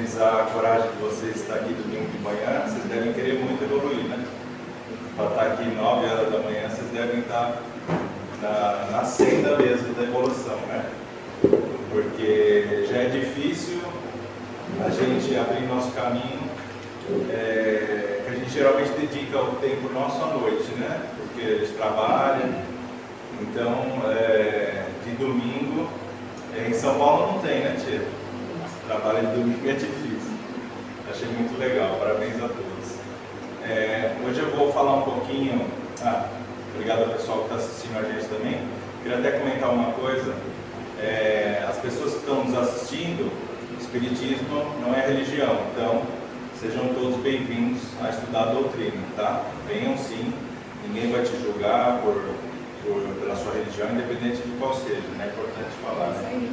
parabenizar a coragem de vocês estar aqui domingo de manhã. Vocês devem querer muito evoluir, né? Para estar aqui 9 horas da manhã, vocês devem estar na senda mesmo da evolução, né? Porque já é difícil a gente abrir nosso caminho, que a gente geralmente dedica o tempo nosso à noite, né? Porque a gente trabalha, então de domingo, em São Paulo não tem, né, tia? Trabalho de domingo é difícil. Achei muito legal, parabéns a todos. Hoje eu vou falar um pouquinho, obrigado ao pessoal que está assistindo a gente também. Queria até comentar uma coisa. As pessoas que estão nos assistindo, Espiritismo não é religião, então sejam todos bem-vindos a estudar a doutrina, tá? Venham sim, ninguém vai te julgar pela sua religião, independente de qual seja, né? É importante falar, né?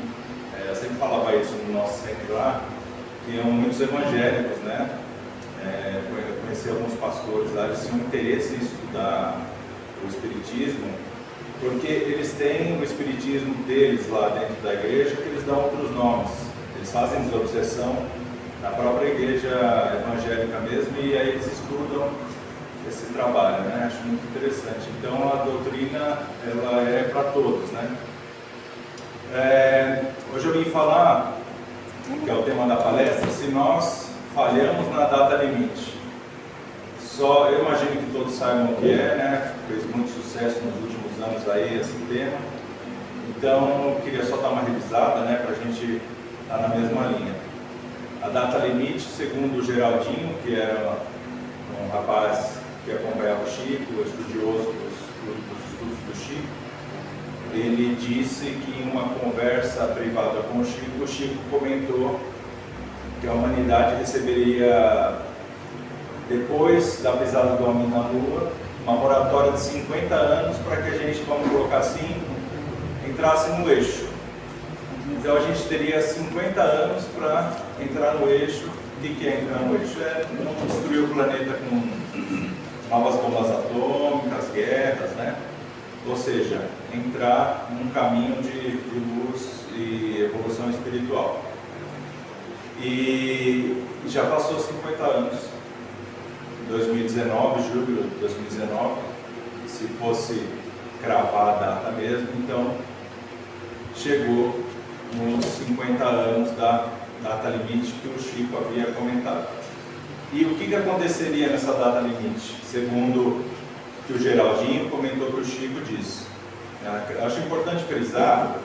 Eu sempre falava isso no nosso centro lá, que iam muitos evangélicos, né? Eu conheci alguns pastores lá, eles tinham interesse em estudar o Espiritismo, porque eles têm o Espiritismo deles lá dentro da igreja, que eles dão outros nomes. Eles fazem desobsessão na própria igreja evangélica mesmo, e aí eles estudam esse trabalho, né? Acho muito interessante. Então a doutrina, ela é para todos, né? Hoje eu vim falar, que é o tema da palestra, se nós falhamos na data limite. Eu imagino que todos saibam o que é, né? Fez muito sucesso nos últimos anos aí esse tema. Então eu queria só dar uma revisada, né? Para a gente estar na mesma linha. A data limite, segundo o Geraldinho, que era um rapaz que acompanhava o Chico, estudioso dos estudos do Chico, ele disse que em uma conversa privada com o Chico comentou que a humanidade receberia, depois da pisada do homem na Lua, uma moratória de 50 anos para que a gente, vamos colocar assim, entrasse no eixo. Então a gente teria 50 anos para entrar no eixo. O que é entrar no eixo? Não destruir o planeta com novas bombas atômicas, guerras, né? Ou seja, entrar num caminho de luz e evolução espiritual. E já passou 50 anos, 2019, julho de 2019, se fosse cravar a data mesmo, então chegou nos 50 anos da data limite que o Chico havia comentado. E o que aconteceria nessa data limite? Segundo que o Geraldinho comentou que o Chico disse. Eu acho importante frisar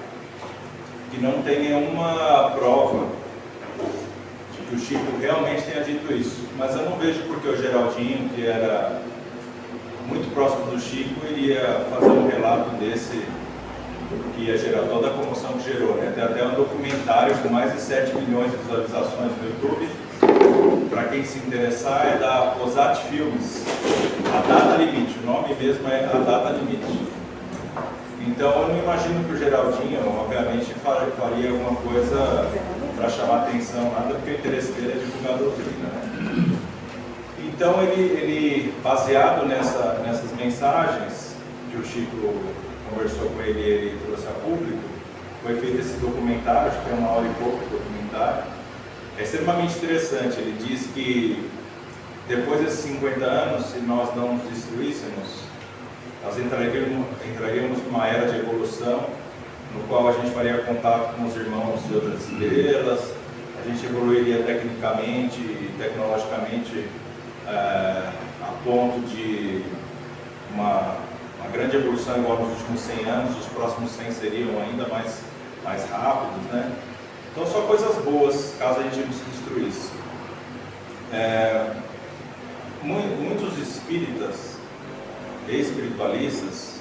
que não tem nenhuma prova de que o Chico realmente tenha dito isso. Mas eu não vejo porque o Geraldinho, que era muito próximo do Chico, iria fazer um relato desse, que ia gerar toda a comoção que gerou, né? Tem até um documentário com mais de 7 milhões de visualizações no YouTube. Para quem se interessar, é da Posat Filmes, A Data Limite. O nome mesmo é A Data Limite. Então eu não imagino que o Geraldinho, obviamente, faria alguma coisa para chamar atenção, nada, porque o interesse dele é divulgar a doutrina, né? Então ele baseado nessas mensagens que o Chico conversou com ele e ele trouxe a público, foi feito esse documentário, acho que é 1 hora e pouco de documentário. É extremamente interessante. Ele diz que depois desses 50 anos, se nós não nos destruíssemos, nós entraríamos numa era de evolução, no qual a gente faria contato com os irmãos de outras estrelas, a gente evoluiria tecnicamente e tecnologicamente a ponto de uma grande evolução igual nos últimos 100 anos, os próximos 100 seriam ainda mais rápidos, né? Então só coisas boas, caso a gente não se destruísse. Muitos espíritas e espiritualistas,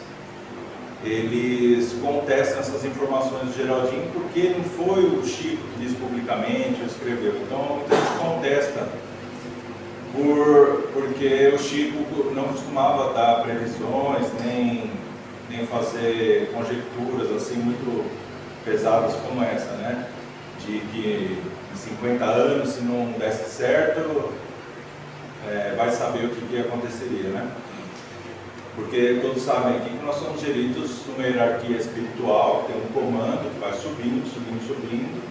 eles contestam essas informações do Geraldinho porque não foi o Chico que disse publicamente ou escreveu. Então muita gente contesta porque o Chico não costumava dar previsões, nem fazer conjecturas assim muito pesadas como essa, né? De que em 50 anos, se não desse certo, vai saber o que aconteceria, né? Porque todos sabem aqui que nós somos geridos numa hierarquia espiritual, que tem um comando que vai subindo, subindo, subindo,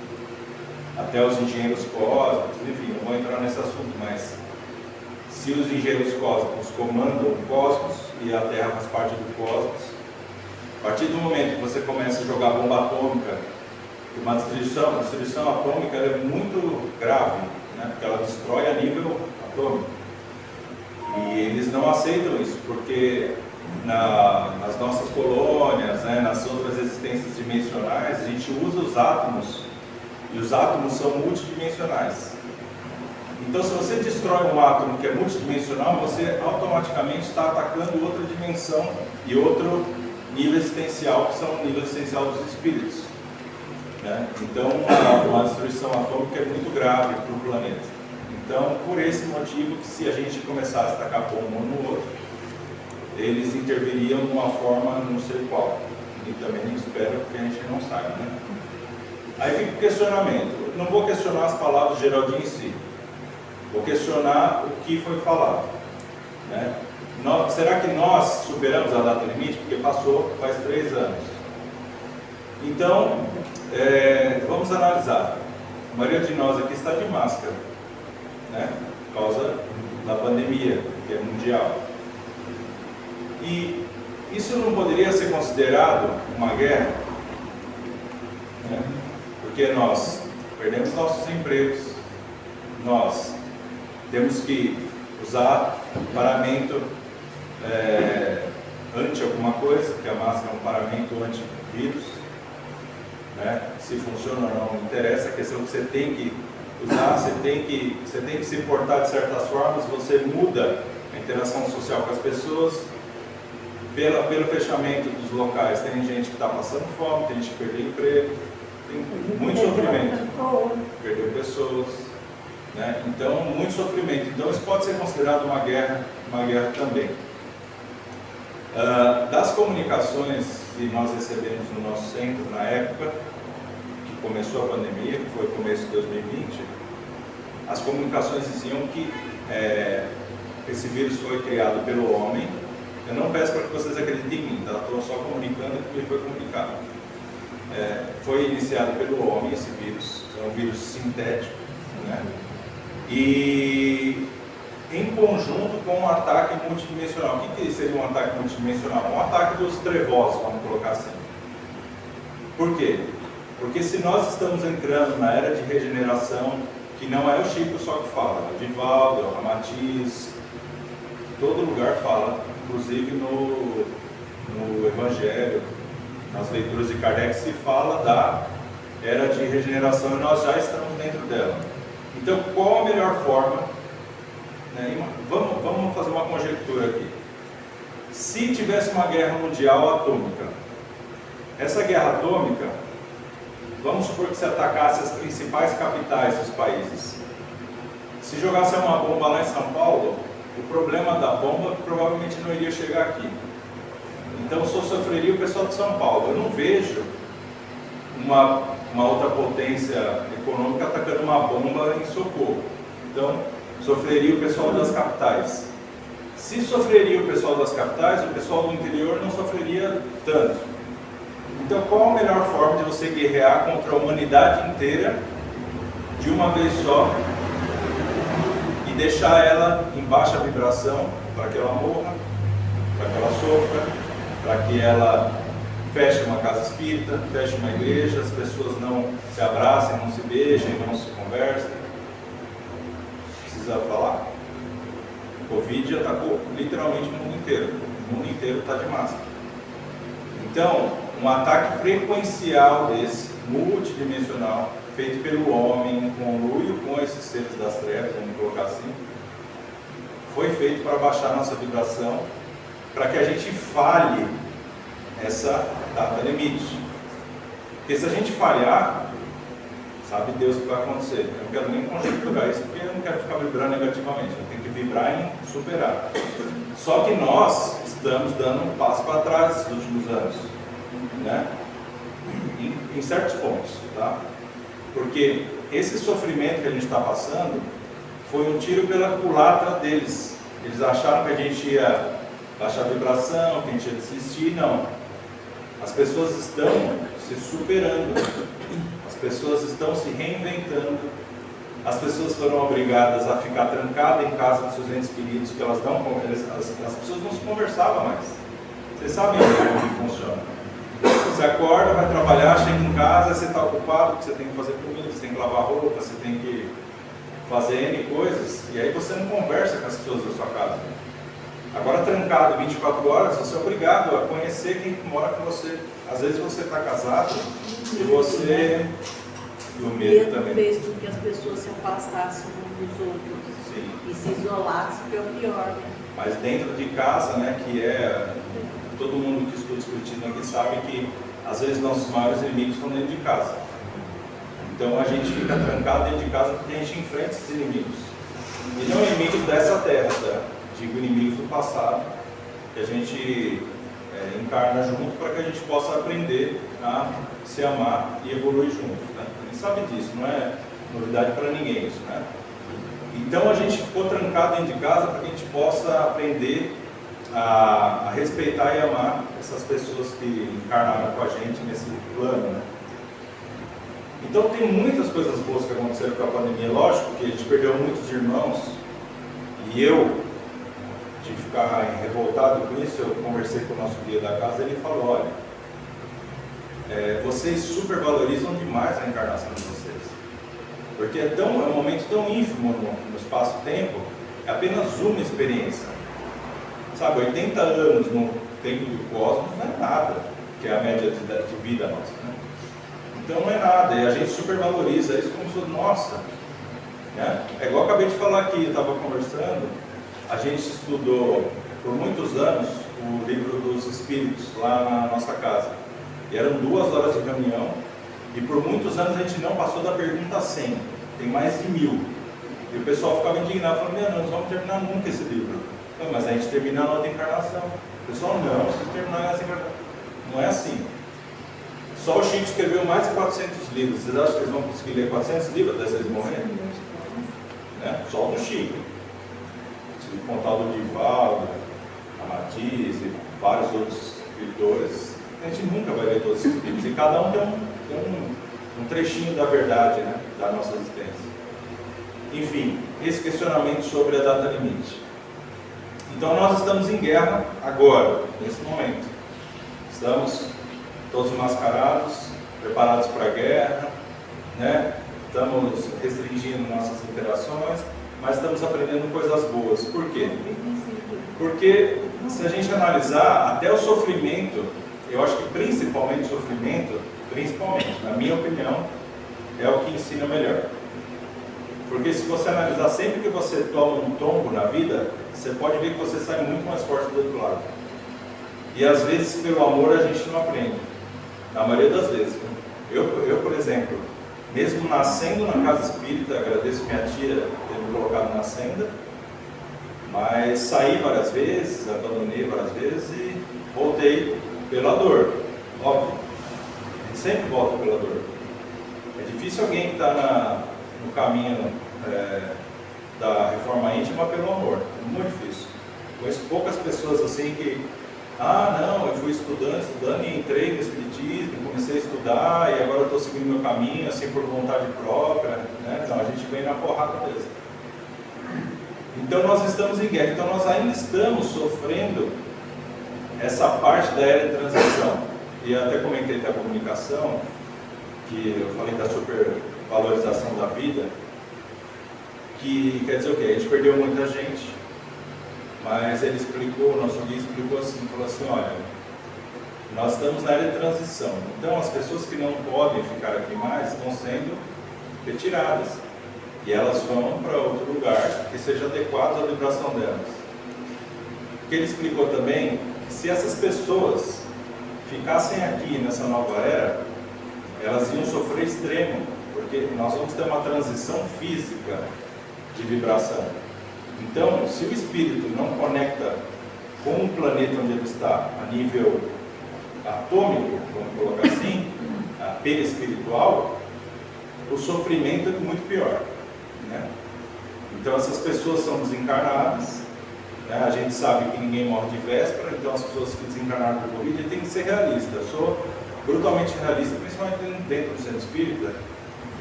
até os engenheiros cósmicos, enfim, não vou entrar nesse assunto, mas se os engenheiros cósmicos comandam o cosmos e a Terra faz parte do cosmos, a partir do momento que você começa a jogar bomba atômica, uma destruição atômica é muito grave, né? Porque ela destrói a nível atômico. E eles não aceitam isso, porque nas nossas colônias, né, nas outras existências dimensionais, a gente usa os átomos, e os átomos são multidimensionais. Então, se você destrói um átomo que é multidimensional, você automaticamente está atacando outra dimensão e outro nível existencial, que são o nível existencial dos espíritos, né? Então, uma destruição atômica é muito grave para o planeta. Então, por esse motivo, que se a gente começasse a atacar bomba um no outro, eles interviriam de uma forma não sei qual. E também espero que a gente não saiba, né? Aí fica o questionamento. Não vou questionar as palavras de Geraldinho em si. Vou questionar o que foi falado, né? Será que nós superamos a data limite? Porque passou faz 3 anos. Então, vamos analisar. A maioria de nós aqui está de máscara, né? Por causa da pandemia, que é mundial. E isso não poderia ser considerado uma guerra, né? Porque nós perdemos nossos empregos, nós temos que usar paramento anti alguma coisa, porque a máscara é um paramento antivírus, né? Se funciona ou não interessa, a questão é que você tem que usar, você tem que se portar de certas formas, você muda a interação social com as pessoas. Pelo fechamento dos locais, tem gente que está passando fome, tem gente que perdeu emprego, tem muito sofrimento, perdeu pessoas, né? Então, muito sofrimento. Então, isso pode ser considerado uma guerra também. Das comunicações que nós recebemos no nosso centro na época que começou a pandemia, que foi o começo de 2020, as comunicações diziam que esse vírus foi criado pelo homem. Eu não peço para que vocês acreditem em mim, tá? Estou só comunicando o que me foi comunicado. Foi iniciado pelo homem esse vírus, é um vírus sintético, né? E em conjunto com um ataque multidimensional. O que seria um ataque multidimensional? Um ataque dos trevosos, vamos colocar assim. Por quê? Porque se nós estamos entrando na era de regeneração, que não é o Chico só que fala, é o Divaldo, é o Ramatiz, todo lugar fala, inclusive no Evangelho, nas leituras de Kardec, se fala da era de regeneração e nós já estamos dentro dela. Então, qual a melhor forma? Né? Vamos fazer uma conjectura aqui. Se tivesse uma guerra mundial atômica, essa guerra atômica, vamos supor que se atacasse as principais capitais dos países. Se jogasse uma bomba lá em São Paulo, o problema da bomba provavelmente não iria chegar aqui. Então só sofreria o pessoal de São Paulo. Eu não vejo uma outra potência econômica atacando uma bomba em socorro. Então sofreria o pessoal das capitais. Se sofreria o pessoal das capitais, o pessoal do interior não sofreria tanto. Então qual a melhor forma de você guerrear contra a humanidade inteira de uma vez só e deixar ela em baixa vibração para que ela morra, para que ela sofra, para que ela feche uma casa espírita, feche uma igreja, as pessoas não se abracem, não se beijem, não se conversem? Precisa falar? O Covid atacou literalmente o mundo inteiro. O mundo inteiro está de máscara. Então, um ataque frequencial desse, multidimensional, feito pelo homem, em conluio com esses seres das trevas, vamos colocar assim, foi feito para baixar nossa vibração, para que a gente falhe essa data limite. Porque se a gente falhar, sabe Deus o que vai acontecer. Eu não quero nem conjecturar isso, porque eu não quero ficar vibrando negativamente, eu tenho que vibrar em superar. Só que nós estamos dando um passo para trás nos últimos anos, né? Em certos pontos, tá? Porque esse sofrimento que a gente está passando foi um tiro pela culatra deles. Eles acharam que a gente ia baixar a vibração, que a gente ia desistir. Não. As pessoas estão se superando. As pessoas estão se reinventando, as pessoas foram obrigadas a ficar trancadas em casa dos seus entes queridos, que elas não, as pessoas não se conversavam mais. Vocês sabem como que funciona. Você acorda, vai trabalhar, chega em casa, você está ocupado, porque você tem que fazer comida, você tem que lavar roupa, você tem que fazer N coisas, e aí você não conversa com as pessoas da sua casa. Agora, trancado 24 horas, você é obrigado a conhecer quem mora com você. Às vezes você está casado e você... E o medo também fez com que as pessoas se afastassem uns dos outros. Sim. E se isolassem, que é o pior, né? Mas dentro de casa, né, que é... Todo mundo que estuda espiritismo aqui sabe que às vezes nossos maiores inimigos estão dentro de casa. Então a gente fica trancado dentro de casa porque a gente enfrenta esses inimigos. E não inimigos dessa terra, tá? Digo inimigos do passado, que a gente encarna junto para que a gente possa aprender a se amar e evoluir juntos, né? A gente sabe disso, não é novidade para ninguém isso, né? Então a gente ficou trancado dentro de casa para que a gente possa aprender a respeitar e amar essas pessoas que encarnaram com a gente nesse plano, né? Então tem muitas coisas boas que aconteceram com a pandemia. Lógico que a gente perdeu muitos irmãos, e eu, de ficar revoltado com isso, eu conversei com o nosso guia da casa, ele falou, olha, vocês supervalorizam demais a encarnação de vocês, porque é um momento tão ínfimo no espaço-tempo, é apenas uma experiência. Sabe, 80 anos no tempo do cosmos não é nada, que é a média de vida nossa, né? Então não é nada, e a gente supervaloriza isso como se fosse, nossa, né? É igual eu acabei de falar aqui, eu estava conversando, a gente estudou por muitos anos o livro dos Espíritos lá na nossa casa, e eram 2 horas de reunião, e por muitos anos a gente não passou da pergunta 100, tem mais de 1000, e o pessoal ficava indignado, falando, não, nós vamos terminar nunca esse livro. Mas a gente termina na outra encarnação. O pessoal, não, precisa terminar nessa encarnação. Não é assim. Só o Chico escreveu mais de 400 livros. Vocês acham que eles vão conseguir ler 400 livros até vocês morrerem? Né? Só o Chico. Se contar o do Divaldo, a Matiz e vários outros escritores, a gente nunca vai ler todos esses livros. E cada um tem um trechinho da verdade, né, da nossa existência. Enfim, esse questionamento sobre a data limite. Então nós estamos em guerra agora, nesse momento. Estamos todos mascarados, preparados para a guerra, né? Estamos restringindo nossas interações, mas estamos aprendendo coisas boas. Por quê? Porque se a gente analisar, até o sofrimento, eu acho que principalmente o sofrimento, na minha opinião, é o que ensina melhor. Porque se você analisar, sempre que você toma um tombo na vida, você pode ver que você sai muito mais forte do outro lado. E às vezes, pelo amor, a gente não aprende. Na maioria das vezes. Eu, por exemplo, mesmo nascendo na casa espírita, agradeço minha tia ter me colocado na senda, mas saí várias vezes, abandonei várias vezes e voltei pela dor. Óbvio. A gente sempre volta pela dor. É difícil alguém que está no caminho da reforma íntima pelo amor, é muito difícil. Conheço poucas pessoas assim que, não, eu fui estudando e entrei no espiritismo, comecei a estudar e agora eu estou seguindo meu caminho assim por vontade própria, né? Então a gente vem na porrada mesmo. Então nós estamos em guerra, então nós ainda estamos sofrendo essa parte da era de transição. E eu até comentei da comunicação, que eu falei da supervalorização da vida, que quer dizer o quê? A gente perdeu muita gente, mas ele explicou, o nosso guia explicou assim, falou assim, olha, nós estamos na era de transição, então as pessoas que não podem ficar aqui mais estão sendo retiradas, e elas vão para outro lugar que seja adequado à vibração delas. O que ele explicou também, se essas pessoas ficassem aqui nessa nova era, elas iam sofrer extremo, porque nós vamos ter uma transição física de vibração. Então, se o espírito não conecta com o planeta onde ele está, a nível atômico, vamos colocar assim, perispiritual, o sofrimento é muito pior, né? Então, essas pessoas são desencarnadas, né? A gente sabe que ninguém morre de véspera, então as pessoas que desencarnaram por Covid têm que ser realistas. Eu sou brutalmente realista, principalmente dentro do centro espírita.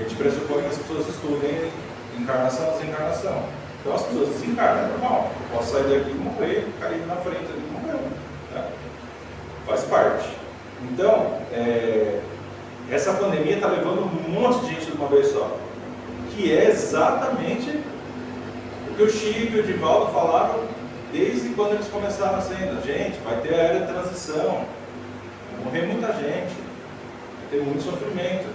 A gente pressupõe que as pessoas estudem encarnação, desencarnação. Então as pessoas desencarnam, é normal. Eu posso sair daqui e morrer, cair na frente ali e morrer. Né? Faz parte. Então, essa pandemia está levando um monte de gente de uma vez só. Que é exatamente o que o Chico e o Divaldo falaram desde quando eles começaram a cena. Gente, vai ter a era de transição. Vai morrer muita gente. Vai ter muito sofrimento.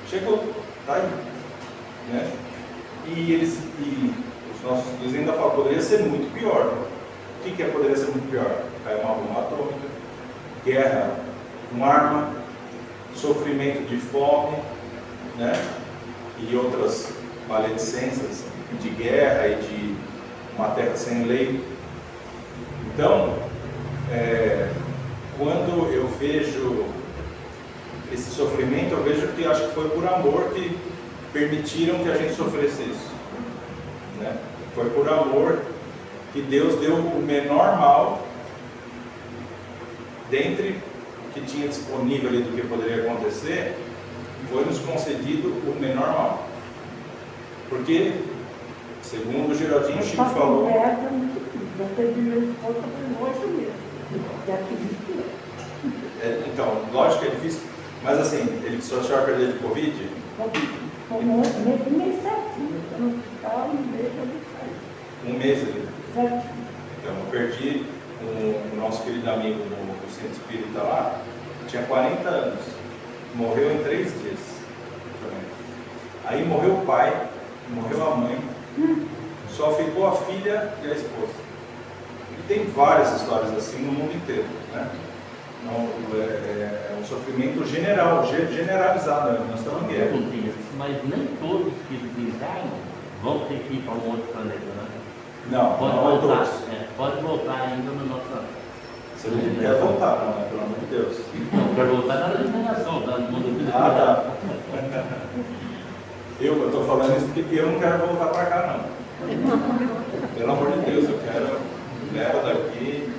Chegou, tá aí. Né? E os nossos eles ainda falam, poderia ser muito pior. O que poderia ser muito pior? Cair uma bomba atômica, guerra com arma, sofrimento de fome, né? E outras maledicências de guerra e de uma terra sem lei. Então, quando eu vejo esse sofrimento, eu vejo que acho que foi por amor que permitiram que a gente sofresse isso. Né? Foi por amor que Deus deu o menor mal dentre o que tinha disponível ali do que poderia acontecer, foi nos concedido o menor mal. Porque, segundo o Geraldinho, o Chico falou... Então, lógico que é difícil, mas assim, ele só achou a perder de Covid? Um mês ali. Então, eu perdi o nosso querido amigo do Centro Espírita lá, tinha 40 anos, morreu em 3 dias. Aí morreu o pai, morreu a mãe, só ficou a filha e a esposa. E tem várias histórias assim no mundo inteiro, né? É um sofrimento generalizado, né? Nós estamos em guerra. Mas nem todos que desencarnam vão ter que ir para um outro planeta, né? Não, pode não voltar, todos. Pode voltar ainda no nosso... Você não quer voltar, não, né? Pelo amor de Deus. Não, quero voltar na regeneração, tá? No mundo espiritual. Ah, tá. Eu estou falando isso porque eu não quero voltar para cá, não. Pelo amor de Deus, eu quero leva daqui.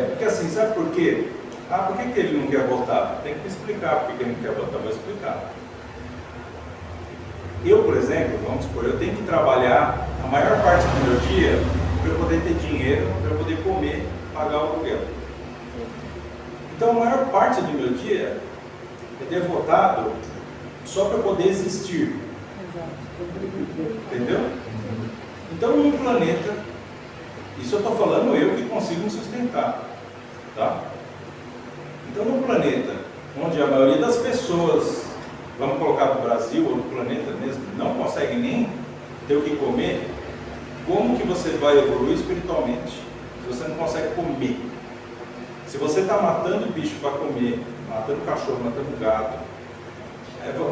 Porque assim, sabe por quê? Por que ele não quer voltar? Tem que me explicar por que ele não quer voltar. Vou explicar. Eu, por exemplo, vamos supor, eu tenho que trabalhar a maior parte do meu dia para eu poder ter dinheiro, para eu poder comer, pagar o aluguel. Então, a maior parte do meu dia é devotado só para poder existir. Entendeu? Então, num planeta, isso eu estou falando eu que consigo me sustentar. Tá? Então, num planeta onde a maioria das pessoas, vamos colocar no Brasil ou no planeta mesmo, não consegue nem ter o que comer, como que você vai evoluir espiritualmente se você não consegue comer? Se você está matando bicho para comer, matando cachorro, matando gato,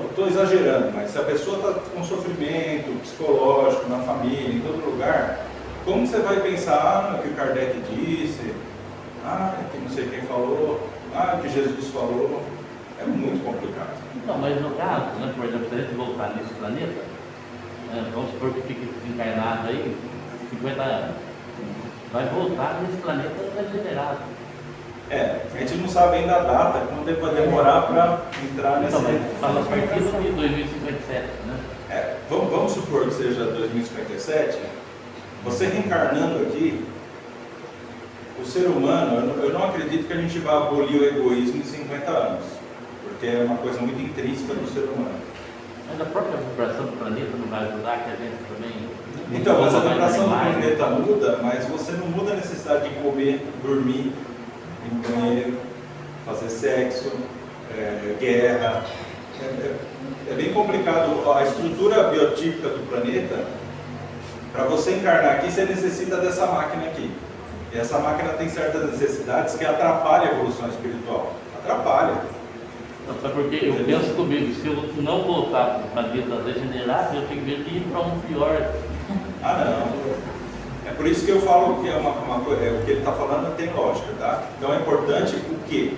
estou exagerando, mas se a pessoa está com sofrimento psicológico na família, em todo lugar, como você vai pensar no que o Kardec disse, que não sei quem falou, que Jesus falou? É muito complicado. Não, mas no caso, né, por exemplo, se a gente voltar nesse planeta, vamos supor que fique desencarnado aí, 50 anos, vai voltar nesse planeta regenerado. A gente não sabe ainda a data, quanto tempo vai demorar para entrar nesse... Então, mas fala a partir de 2057, né? Vamos supor que seja 2057, você reencarnando aqui, o ser humano, eu não acredito que a gente vá abolir o egoísmo em 50 anos, porque é uma coisa muito intrínseca do ser humano. Mas a própria vibração do planeta não vai ajudar que a gente também... Então, mas a vibração do planeta muda, mas você não muda a necessidade de comer, dormir, ir no banheiro, fazer sexo, guerra. É bem complicado. A estrutura biotípica do planeta, para você encarnar aqui, você necessita dessa máquina aqui. E essa máquina tem certas necessidades que atrapalham a evolução espiritual. Atrapalha. Só porque eu penso comigo, se eu não voltar para a vida regenerada, eu tenho medo de ir para um pior. Não. É por isso que eu falo que uma coisa, o que ele está falando tem lógica, tá? Então é importante o quê?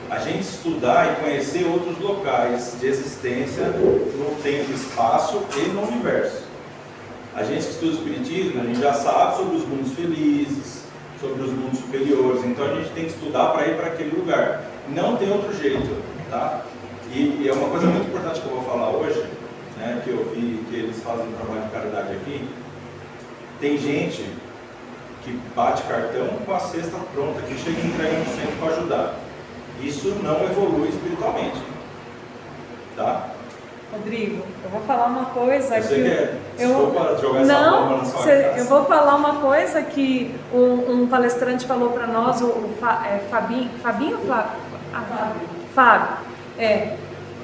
A gente estudar e conhecer outros locais de existência no tempo, espaço e no universo. A gente que estuda o Espiritismo, a gente já sabe sobre os mundos felizes, sobre os mundos superiores, então a gente tem que estudar para ir para aquele lugar. Não tem outro jeito, tá? E é uma coisa muito importante que eu vou falar hoje, né, que eu vi que eles fazem um trabalho de caridade aqui. Tem gente que bate cartão com a cesta pronta, que chega e entrega no centro para ajudar. Isso não evolui espiritualmente. Tá? Rodrigo, eu vou falar uma coisa Você que... quer? Desculpa jogar essa bomba na sua casa. Eu vou falar uma coisa que um palestrante falou para nós, Fábio,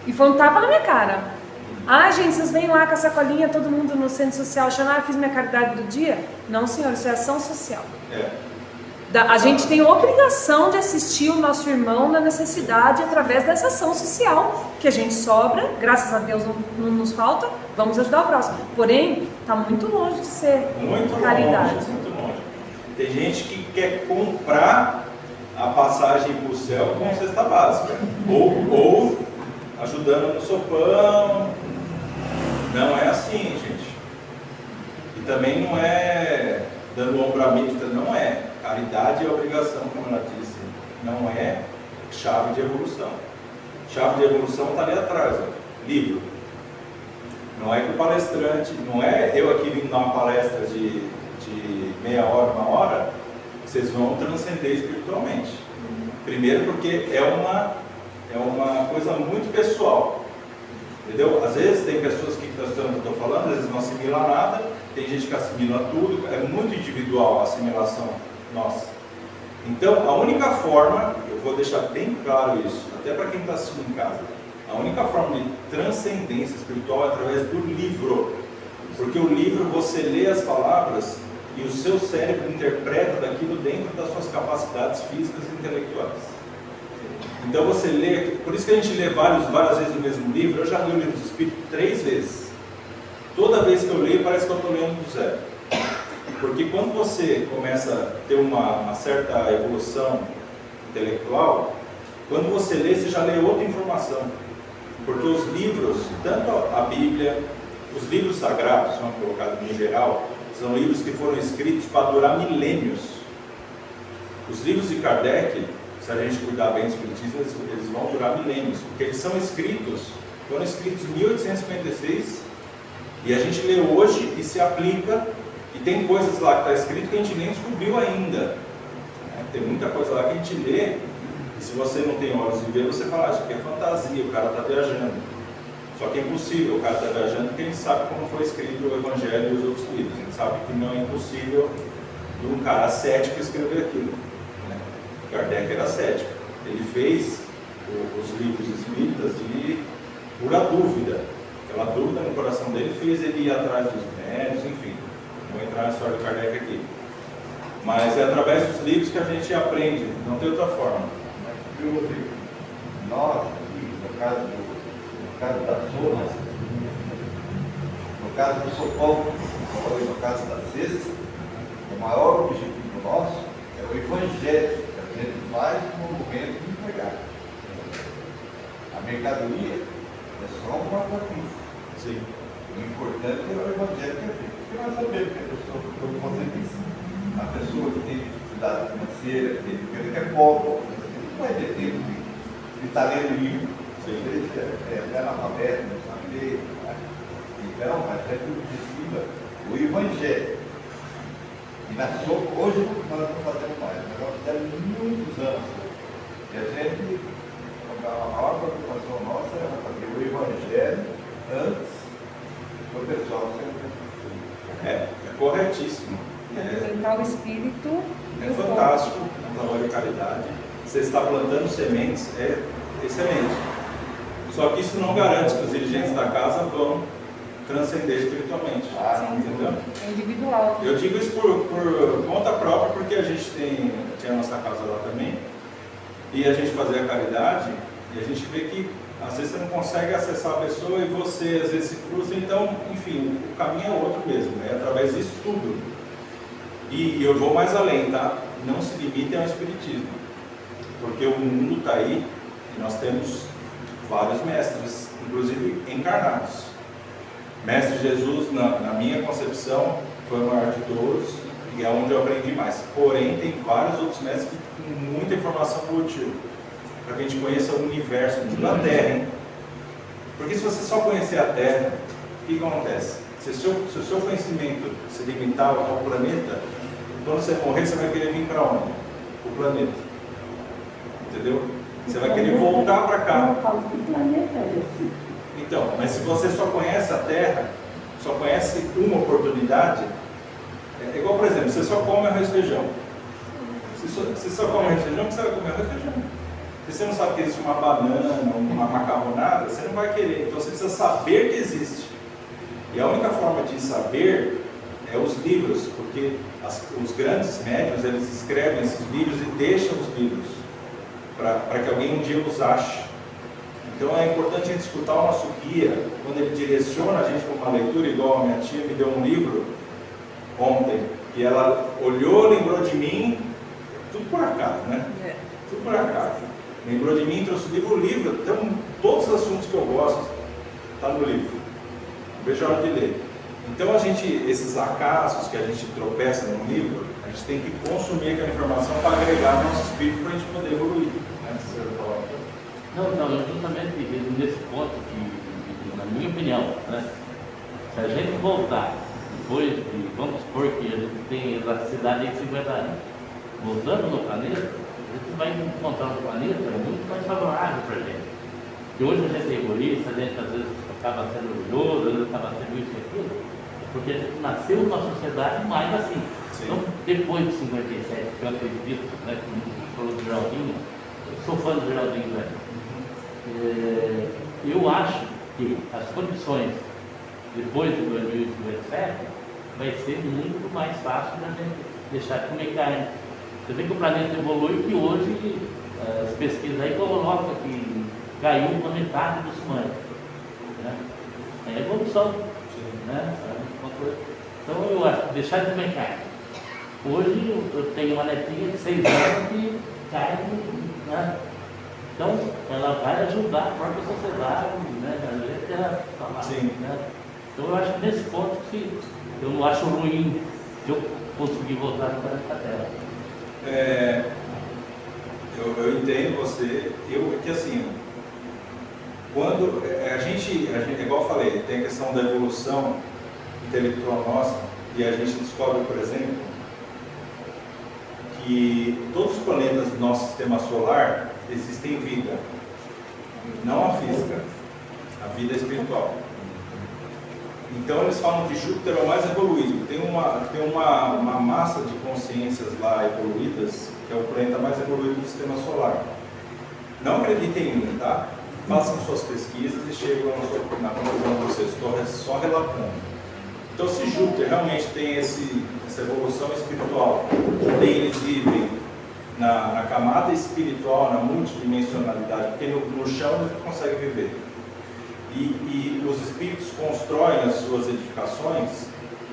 e foi um tapa na minha cara. Ah, gente, vocês vêm lá com a sacolinha, todo mundo no centro social, achando, fiz minha caridade do dia. Não, senhor, isso é ação social. A gente tem obrigação de assistir o nosso irmão na necessidade através dessa ação social, que a gente sobra, graças a Deus não nos falta, vamos ajudar o próximo. Porém, está muito longe de ser caridade. Muito longe. Tem gente que quer comprar a passagem para o céu com cesta básica, ou ajudando no sopão. Não é assim, gente. E também não é dando ombro à mística, não é. Caridade é obrigação, como ela disse, não é chave de evolução. Chave de evolução está ali atrás, ó, livro. Não é que o palestrante, não é eu aqui vindo dar uma palestra de meia hora, 1 hora, vocês vão transcender espiritualmente. Primeiro porque é uma coisa muito pessoal. Entendeu? Às vezes tem pessoas que estão estudando o que eu estou falando, às vezes não assimilam nada, tem gente que assimila tudo, é muito individual a assimilação nossa. Então, a única forma, eu vou deixar bem claro isso, até para quem está assistindo em casa, a única forma de transcendência espiritual é através do livro. Porque o livro você lê as palavras e o seu cérebro interpreta daquilo dentro das suas capacidades físicas e intelectuais. Então você lê, por isso que a gente lê várias vezes o mesmo livro. Eu já li o livro do Espírito 3 vezes. Toda vez que eu leio, parece que eu estou lendo do zero. Porque quando você começa a ter uma certa evolução intelectual, quando você lê, você já lê outra informação. Porque os livros, tanto a Bíblia, os livros sagrados, são colocados em geral, são livros que foram escritos para durar milênios. Os livros de Kardec, se a gente cuidar bem dos espiritismo, eles vão durar milênios, porque eles foram escritos em 1856, e a gente lê hoje e se aplica, e tem coisas lá que está escrito que a gente nem descobriu ainda. Tem muita coisa lá que a gente lê, e se você não tem olhos de ver, você fala, isso aqui é fantasia, o cara está viajando. Só que é impossível, o cara está viajando porque a gente sabe como foi escrito o Evangelho e os outros livros. A gente sabe que não é impossível de um cara cético escrever aquilo. Kardec era cético. Ele fez os livros espíritas de pura dúvida. Aquela dúvida no coração dele fez ele ir atrás dos médios, enfim. Não vou entrar na história de Kardec aqui. Mas é através dos livros que a gente aprende, não tem outra forma. Nós, no caso das zonas, no caso do sopão, no caso da cesta, o maior objetivo nosso é o Evangelho que a gente faz no momento de entregar. A mercadoria é só um guarda-chuva. Sim. O importante é o Evangelho que é feito. Porque nós sabemos que a pessoa, como você disse, a pessoa que tem dificuldade financeira, que é pobre, não vai ter tempo de estar lendo livro. É analfabeto, não sabe ler. Então, mas é que objetivo o Evangelho. E hoje nós não fazemos mais, mas nós fizemos muitos anos. E a gente, a maior preocupação nossa era fazer o Evangelho antes do pessoal ser. É corretíssimo. Representar o espírito. É fantástico o trabalho de caridade. Você está plantando sementes, é excelente. Só que isso não garante que os dirigentes da casa vão transcender espiritualmente. Entendeu? É individual. Eu digo isso por conta própria, porque a gente tinha a nossa casa lá também, e a gente fazia a caridade, e a gente vê que às vezes você não consegue acessar a pessoa e você às vezes se frustra. Então, enfim, o caminho é outro mesmo, é através disso tudo. E eu vou mais além, tá? Não se limitem ao espiritismo, porque o mundo está aí e nós temos vários mestres, inclusive encarnados. Mestre Jesus, na minha concepção, foi o maior de todos e é onde eu aprendi mais. Porém, tem vários outros mestres que têm muita informação útil para que a gente conheça o universo, não digo a Terra, hein? Porque se você só conhecer a Terra, o que acontece? Se o seu conhecimento se limitar ao planeta, quando você morrer, você vai querer vir para onde? O planeta. Entendeu? Você vai querer voltar para cá. Então, mas se você só conhece a Terra, só conhece uma oportunidade, é igual, por exemplo, você só come arroz e feijão. Você só come arroz e feijão, você vai comer arroz e feijão. Se você não sabe que existe uma banana, uma macarronada, você não vai querer. Então você precisa saber que existe. E a única forma de saber é os livros, porque os grandes médiuns, eles escrevem esses livros e deixam os livros para que alguém um dia os ache. Então é importante a gente escutar o nosso guia, quando ele direciona a gente para uma leitura, igual a minha tia me deu um livro ontem, que ela olhou, lembrou de mim, tudo por acaso, né? Tudo por acaso. Lembrou de mim, trouxe o livro, então todos os assuntos que eu gosto, está no livro. Veja a hora de ler. Então esses acasos que a gente tropeça no livro, a gente tem que consumir aquela informação para agregar no nosso espírito para a gente poder evoluir. Né? Não, justamente nesse ponto que, na minha opinião, né, se a gente voltar, depois de, vamos supor que a gente tem elasticidade de 50 anos, voltando no planeta, a gente vai encontrar um planeta muito mais favorável para a gente. Porque hoje a gente é egoísta, a gente às vezes acaba sendo orgulhoso, às vezes acaba sendo isso e aquilo, porque a gente nasceu numa sociedade mais assim. Sim. Então, depois de 57, que eu acredito, né, como falou do Geraldinho, eu sou fã do Geraldinho, né? Eu acho que as condições depois de 2017 vai ser muito mais fácil da gente deixar de comer carne. Você vê que o planeta evolui, que hoje as pesquisas aí colocam que caiu na metade dos humanos. Né? É evolução. Né? Então eu acho que deixar de comer carne. Hoje eu tenho uma netinha de 6 anos que carne, né? Então, ela vai ajudar a própria sociedade, né? A gente falar, né? Então, eu acho que nesse ponto que eu não acho ruim se eu conseguir voltar para a Terra. Eu entendo você. Que assim, quando a gente, igual eu falei, tem a questão da evolução intelectual nossa, e a gente descobre, por exemplo, que todos os planetas do nosso sistema solar existem vida, não a física, a vida espiritual. Então eles falam que Júpiter é o mais evoluído, tem uma massa de consciências lá evoluídas, que é o planeta mais evoluído do sistema solar. Não acreditem em mim, tá? Façam suas pesquisas e chegam na conclusão de vocês, estou só relatando. Então se Júpiter realmente tem essa evolução espiritual, eles vivem na camada espiritual, na multidimensionalidade, porque no chão eles não conseguem viver. E os espíritos constroem as suas edificações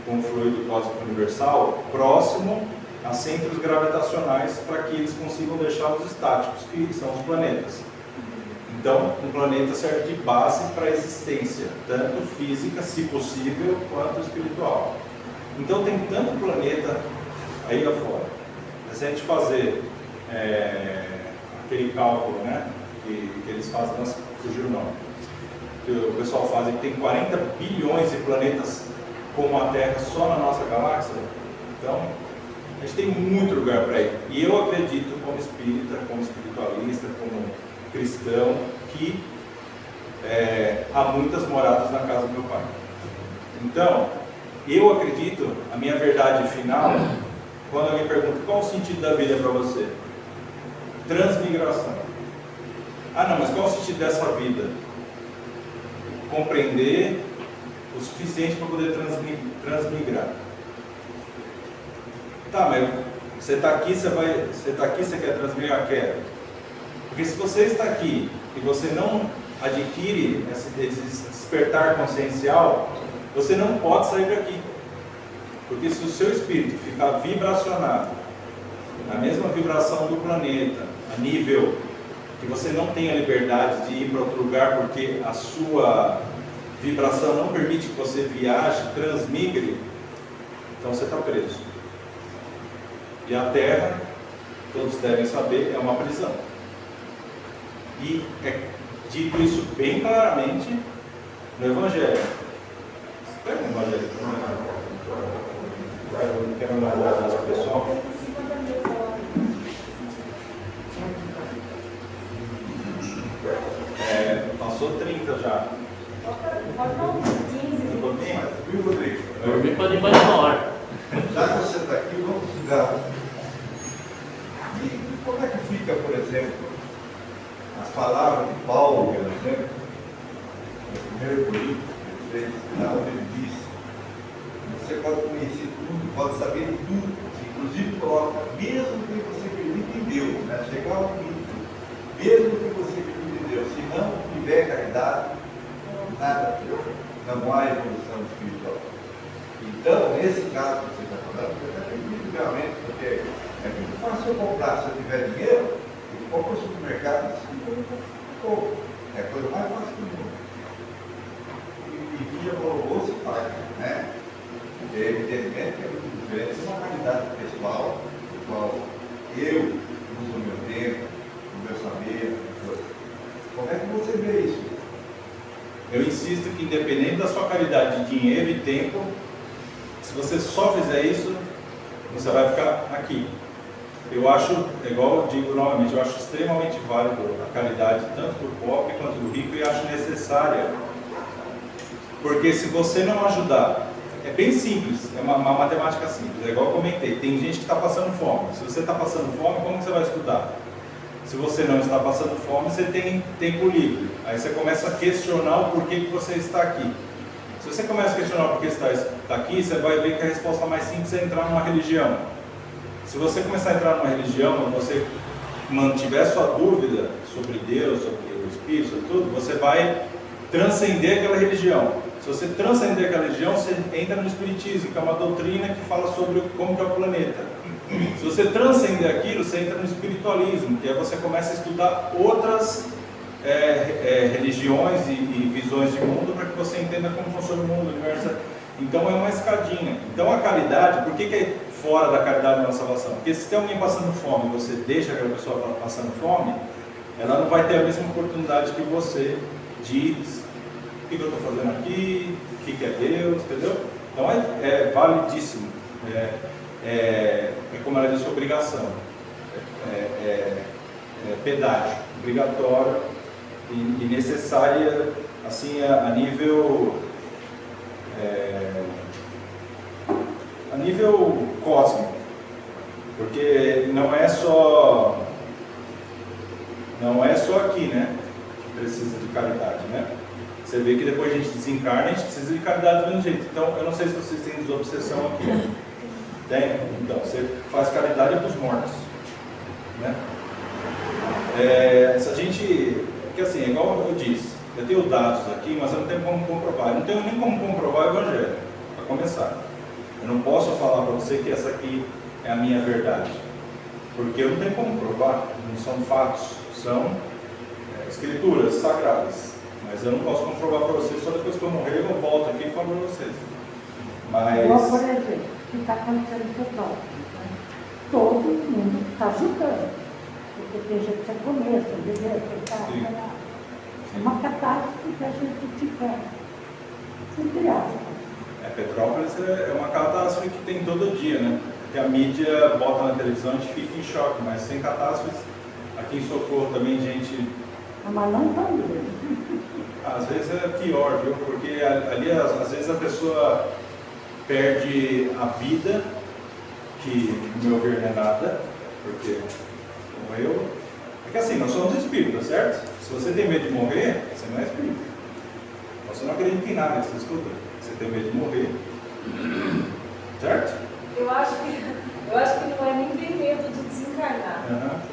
com o fluido cósmico universal próximo a centros gravitacionais para que eles consigam deixá-los estáticos, que são os planetas. Então, um planeta serve de base para a existência, tanto física, se possível, quanto espiritual. Então, tem tanto planeta aí afora. Se a gente fazer aquele cálculo, né, que eles fazem, nossa, fugiu o nome, que o pessoal faz, que tem 40 bilhões de planetas como a Terra só na nossa galáxia. Então, a gente tem muito lugar para ir. E eu acredito, como espírita, como espiritualista, como cristão, que há muitas moradas na casa do meu pai. Então, eu acredito, a minha verdade final, quando alguém pergunta qual o sentido da vida para você? Transmigração. Ah, não, mas qual o sentido dessa vida? Compreender o suficiente para poder transmigrar. Tá, mas você está aqui, você quer transmigrar? Quer. Porque se você está aqui e você não adquire esse despertar consciencial, você não pode sair daqui. Porque se o seu espírito ficar vibracionado na mesma vibração do planeta, a nível que você não tem a liberdade de ir para outro lugar porque a sua vibração não permite que você viaje, transmigre, então você está preso. E a Terra, todos devem saber, é uma prisão. E é dito isso bem claramente No Evangelho. Pega o Evangelho. Eu quero dar uma olhada para o pessoal. Passou 30 já. Pode dar uns 15. Ficou bem? Viu, Rodrigo? Eu dormi para ir mais uma hora. Já que você está aqui, vamos estudar. E como é que fica, por exemplo, as palavras de Paulo, por exemplo, no primeiro Coríntios, onde ele diz: você pode conhecer tudo, pode saber tudo, inclusive coloca, mesmo que você acredite em Deus, né? Chegar ao limite, mesmo que você acredite em Deus, se não tiver caridade, nada, não há evolução espiritual. Então, nesse caso que você está falando, eu acredito realmente, porque é muito fácil eu comprar, se eu tiver dinheiro, eu compro no supermercado, é a coisa mais fácil do mundo. E via no bolso e paga, né? Evidentemente que é muito diferente, é uma qualidade pessoal, do qual eu uso o meu tempo, o meu saber, coisa. Como é que você vê isso? Eu insisto que independente da sua caridade de dinheiro e tempo, se você só fizer isso, você vai ficar aqui. Eu acho, igual eu digo novamente, eu acho extremamente válido a caridade tanto do pobre quanto do rico e acho necessária. Porque se você não ajudar, é bem simples, é uma matemática simples, é igual eu comentei, tem gente que está passando fome. Se você está passando fome, como você vai estudar? Se você não está passando fome, você tem tempo livre. Aí você começa a questionar o porquê que você está aqui. Se você começa a questionar o porquê você está aqui, você vai ver que a resposta mais simples é entrar numa religião. Se você começar a entrar numa religião, e você mantiver sua dúvida sobre Deus, sobre o Espírito, sobre tudo, você vai transcender aquela religião. Se você transcender aquela religião, você entra no Espiritismo, que é uma doutrina que fala sobre como que é o planeta. Se você transcender aquilo, você entra no espiritualismo, que aí você começa a estudar outras religiões e visões de mundo para que você entenda como funciona o mundo, o universo. Então é uma escadinha. Então a caridade, por que é fora da caridade na salvação? Porque se tem alguém passando fome e você deixa aquela pessoa passando fome, ela não vai ter a mesma oportunidade que você diz: o que eu estou fazendo aqui, o que é Deus, entendeu? Então é validíssimo. É como ela disse, obrigação, pedágio, obrigatório e necessária, assim, a nível cósmico, porque não é só aqui, né, que precisa de caridade, né? Você vê que depois a gente desencarna, a gente precisa de caridade do mesmo jeito. Então, eu não sei se vocês têm desobsessão aqui. Tem? Então, você faz caridade para os mortos, né? Se a gente... Porque assim, igual eu disse, eu tenho dados aqui, mas eu não tenho como comprovar. Eu não tenho nem como comprovar o Evangelho, para começar. Eu não posso falar para você que essa aqui é a minha verdade, porque eu não tenho como provar, não são fatos, são escrituras sagradas. Mas eu não posso comprovar para vocês, só depois que eu morrer eu volto aqui e falo para vocês. Mas... Igual, por exemplo, o que está acontecendo em Petrópolis, né? Todo mundo está ajudando, porque tem gente que é começo, é uma catástrofe que a gente fica entre aspas. Petrópolis é uma catástrofe que tem todo dia, né? Porque a mídia bota na televisão, a gente fica em choque, mas tem catástrofes. Aqui em Socorro também, gente... Mas não está mesmo. Às vezes é pior, viu? Porque ali, às vezes, a pessoa perde a vida, que, no meu ver, não é nada, porque morreu. É que assim, nós somos espíritas, certo? Se você tem medo de morrer, você não é espírita. Você não acredita em nada, você estuda. Você tem medo de morrer. Certo? Eu acho que não é nem ter medo de desencarnar.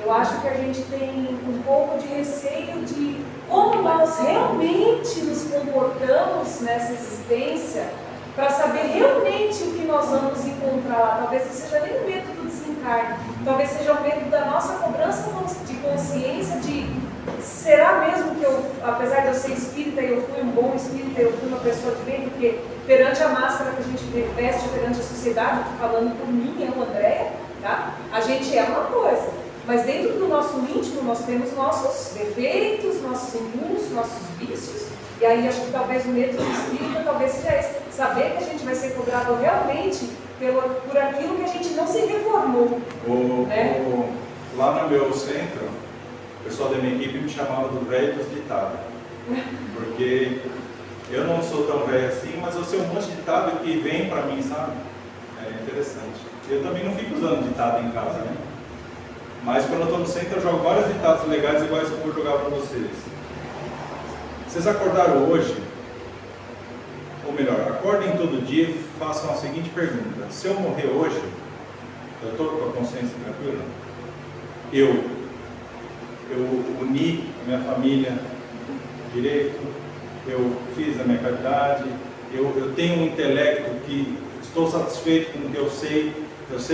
Eu acho que a gente tem um pouco de receio de como nós realmente nos comportamos nessa existência, para saber realmente o que nós vamos encontrar lá. Talvez não seja nem o medo do desencarne, talvez seja o medo da nossa cobrança de consciência de: será mesmo que eu, apesar de eu ser espírita, eu fui um bom espírita, eu fui uma pessoa de bem? Porque perante a máscara que a gente veste, perante a sociedade, falando por mim, eu, Andréia, tá? A gente é uma coisa, Mas dentro do nosso íntimo nós temos nossos defeitos, nossos impulsos, nossos vícios. E aí acho que talvez o medo do espírito talvez seja esse, saber que a gente vai ser cobrado realmente por aquilo que a gente não se reformou. Né? Lá no meu centro, o pessoal da minha equipe me chamava do velho dos ditados. Porque eu não sou tão velho assim, mas eu sei um monte de ditado que vem pra mim, sabe? É interessante. Eu também não fico usando ditado em casa, né? Mas quando eu estou no centro, eu jogo vários ditados legais iguais que eu vou jogar para vocês. Vocês acordaram hoje? Ou melhor, acordem todo dia e façam a seguinte pergunta: se eu morrer hoje, eu estou com a consciência tranquila? Eu uni a minha família direito, eu fiz a minha caridade, eu tenho um intelecto que estou satisfeito com o que eu sei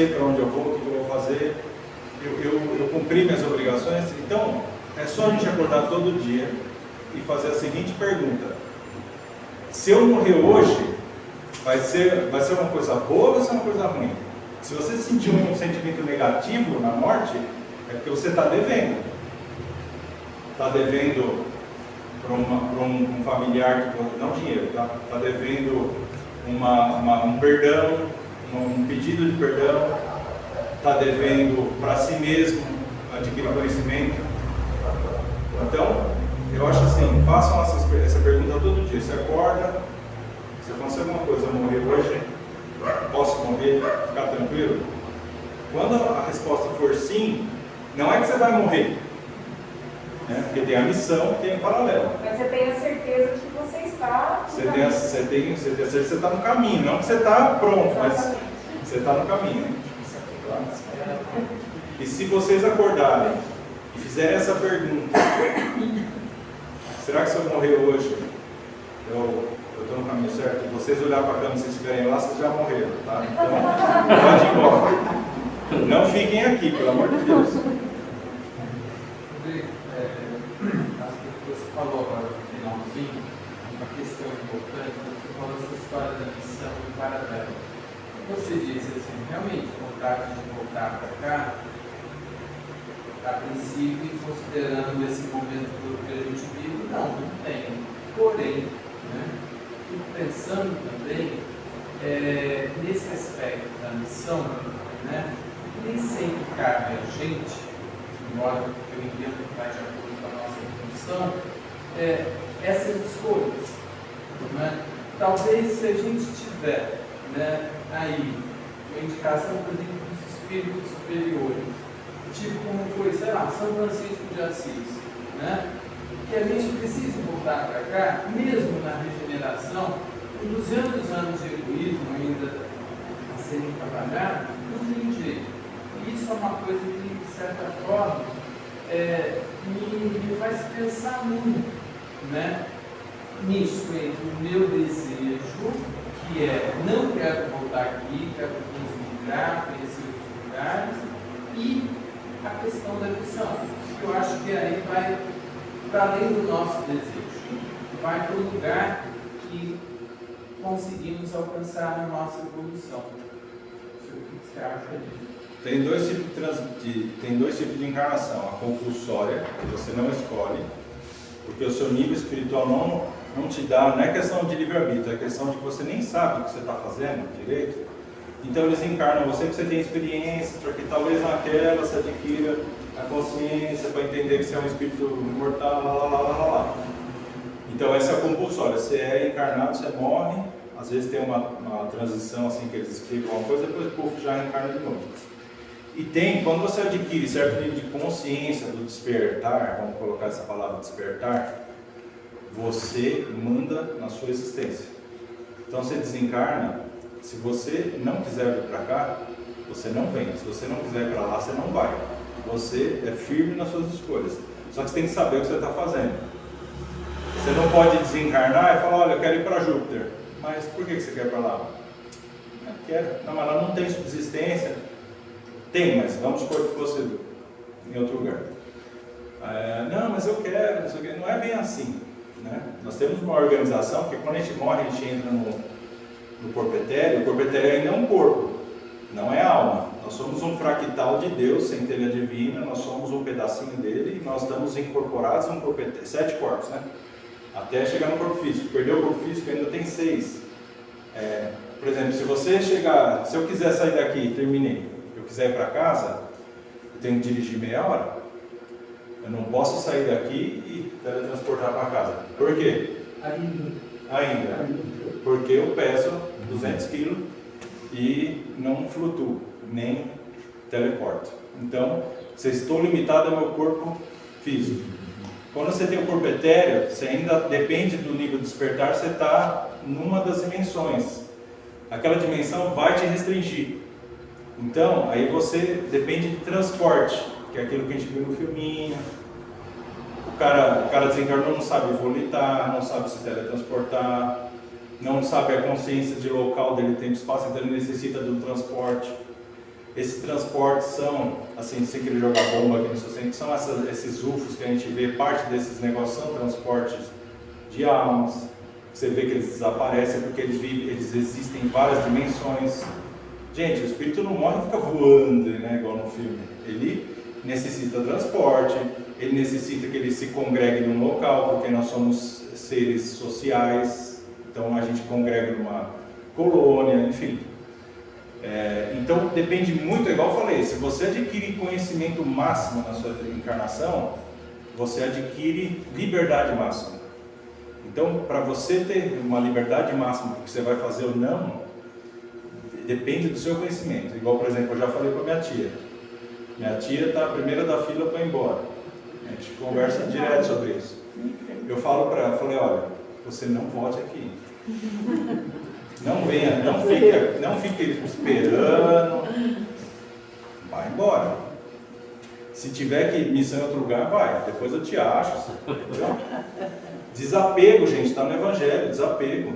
para onde eu vou, o que eu vou fazer. Eu cumpri minhas obrigações. Então, é só a gente acordar todo dia e fazer a seguinte pergunta: se eu morrer hoje, vai ser uma coisa boa ou vai ser uma coisa ruim? Se você sentir um sentimento negativo na morte, é porque você está devendo. Está devendo para um familiar, não dinheiro, está devendo um perdão, um pedido de perdão, está devendo para si mesmo adquirir conhecimento. Então, eu acho assim, façam essa pergunta todo dia. Você acorda, se acontecer alguma coisa, eu morrer hoje, posso morrer, ficar tranquilo? Quando a resposta for sim, não é que você vai morrer, né? Porque tem a missão, tem o paralelo. Mas você tem a certeza de que você está... Você tem a certeza que você está no caminho, não que você está pronto, mas você está no caminho. E se vocês acordarem e fizerem essa pergunta: será que se eu morrer hoje, eu estou no caminho certo? E vocês olharem para a cama, se vocês estiverem lá, vocês já morreram, tá? Então, pode ir embora. Não fiquem aqui, pelo amor de Deus. Acho que você falou agora no finalzinho, uma questão importante, você falou essa história da missão em paralelo. Você disse assim, realmente, vontade de voltar para cá, a princípio, considerando esse momento que a gente vive, não tem. Porém, né, fico pensando também nesse aspecto da missão, né, nem sempre cabe a gente, embora eu entendo que vai de acordo com a nossa função, essas escolhas. Né? Talvez se a gente tiver, né, aí uma indicação, por exemplo, dos espíritos superiores, tipo como foi, sei lá, São Francisco de Assis, né? Que a gente precisa voltar para cá, mesmo na regeneração, com 200 anos de egoísmo ainda a serem trabalhados, não tem jeito. E isso é uma coisa que, de certa forma, me faz pensar muito, né? Nisso, entre o meu desejo, que não quero voltar aqui, quero desligar, conhecer os lugares, e a questão da missão. Eu acho que aí vai para além do nosso desejo, vai para o lugar que conseguimos alcançar na nossa evolução. O que você acha disso? Tem dois tipos de encarnação: a compulsória, que você não escolhe, porque o seu nível espiritual não te dá, não é questão de livre-arbítrio, é questão de que você nem sabe o que você está fazendo direito. Então eles encarnam você que você tem experiência, para que talvez naquela você adquira a consciência para entender que você é um espírito imortal, lá. Então essa é a compulsória: você é encarnado, você morre, às vezes tem uma transição assim que eles explicam uma coisa, depois o povo já encarna de novo. E tem, quando você adquire certo nível de consciência do despertar, vamos colocar essa palavra despertar, você manda na sua existência. Então você desencarna. Se você não quiser vir para cá, você não vem. Se você não quiser ir para lá, você não vai. Você é firme nas suas escolhas. Só que você tem que saber o que você está fazendo. Você não pode desencarnar e falar: olha, eu quero ir para Júpiter. Mas por que você quer ir para lá? Eu quero. Não, mas lá não tem subsistência. Tem, mas vamos supor que fosse em outro lugar. Não, mas eu quero, não sei o quê. Não é bem assim, né? Nós temos uma organização, porque quando a gente morre, a gente entra no corpo etéreo. O corpo etéreo ainda é um corpo, Não é alma. Nós somos um fractal de Deus, centelha divina, nós somos um pedacinho dele e nós estamos incorporados em um corpo, 7 corpos, né? Até chegar no corpo físico. Perdeu o corpo físico, ainda tem 6. Por exemplo, se eu quiser sair daqui, terminei, eu quiser ir para casa, eu tenho que dirigir meia hora. Eu não posso sair daqui e teletransportar para casa. Por quê? Ainda. Porque eu peso 200 quilos e não flutuo, nem teleporto. Então, você estou limitado ao meu corpo físico. Quando você tem o corpo etéreo, você ainda depende do nível de despertar, você está numa das dimensões. Aquela dimensão vai te restringir. Então, aí você depende de transporte, que é aquilo que a gente viu no filminho. O cara desencarnou, não sabe volitar, não sabe se teletransportar, não sabe a consciência de local dele, tempo e espaço, então ele necessita do transporte. Esses transportes são, assim, sem querer jogar bomba aqui no seu centro, são esses UFOs que a gente vê, parte desses negócios são transportes de almas. Você vê que eles desaparecem porque eles existem em várias dimensões. Gente, o espírito não morre e fica voando, né, igual no filme. Ele necessita transporte, ele necessita que ele se congregue num local, porque nós somos seres sociais, então a gente congrega numa colônia, enfim. Então depende muito, igual eu falei, se você adquire conhecimento máximo na sua encarnação, você adquire liberdade máxima. Então, para você ter uma liberdade máxima do que você vai fazer ou não, depende do seu conhecimento. Igual, por exemplo, eu já falei com a minha tia. Minha tia está a primeira da fila para ir embora. A gente conversa direto sobre isso. Eu falo para ela, falei, olha, você não volte aqui. Não venha, não fique esperando. Vai embora. Se tiver que missão em outro lugar, vai. Depois eu te acho. Entendeu? Desapego, gente, está no Evangelho, desapego.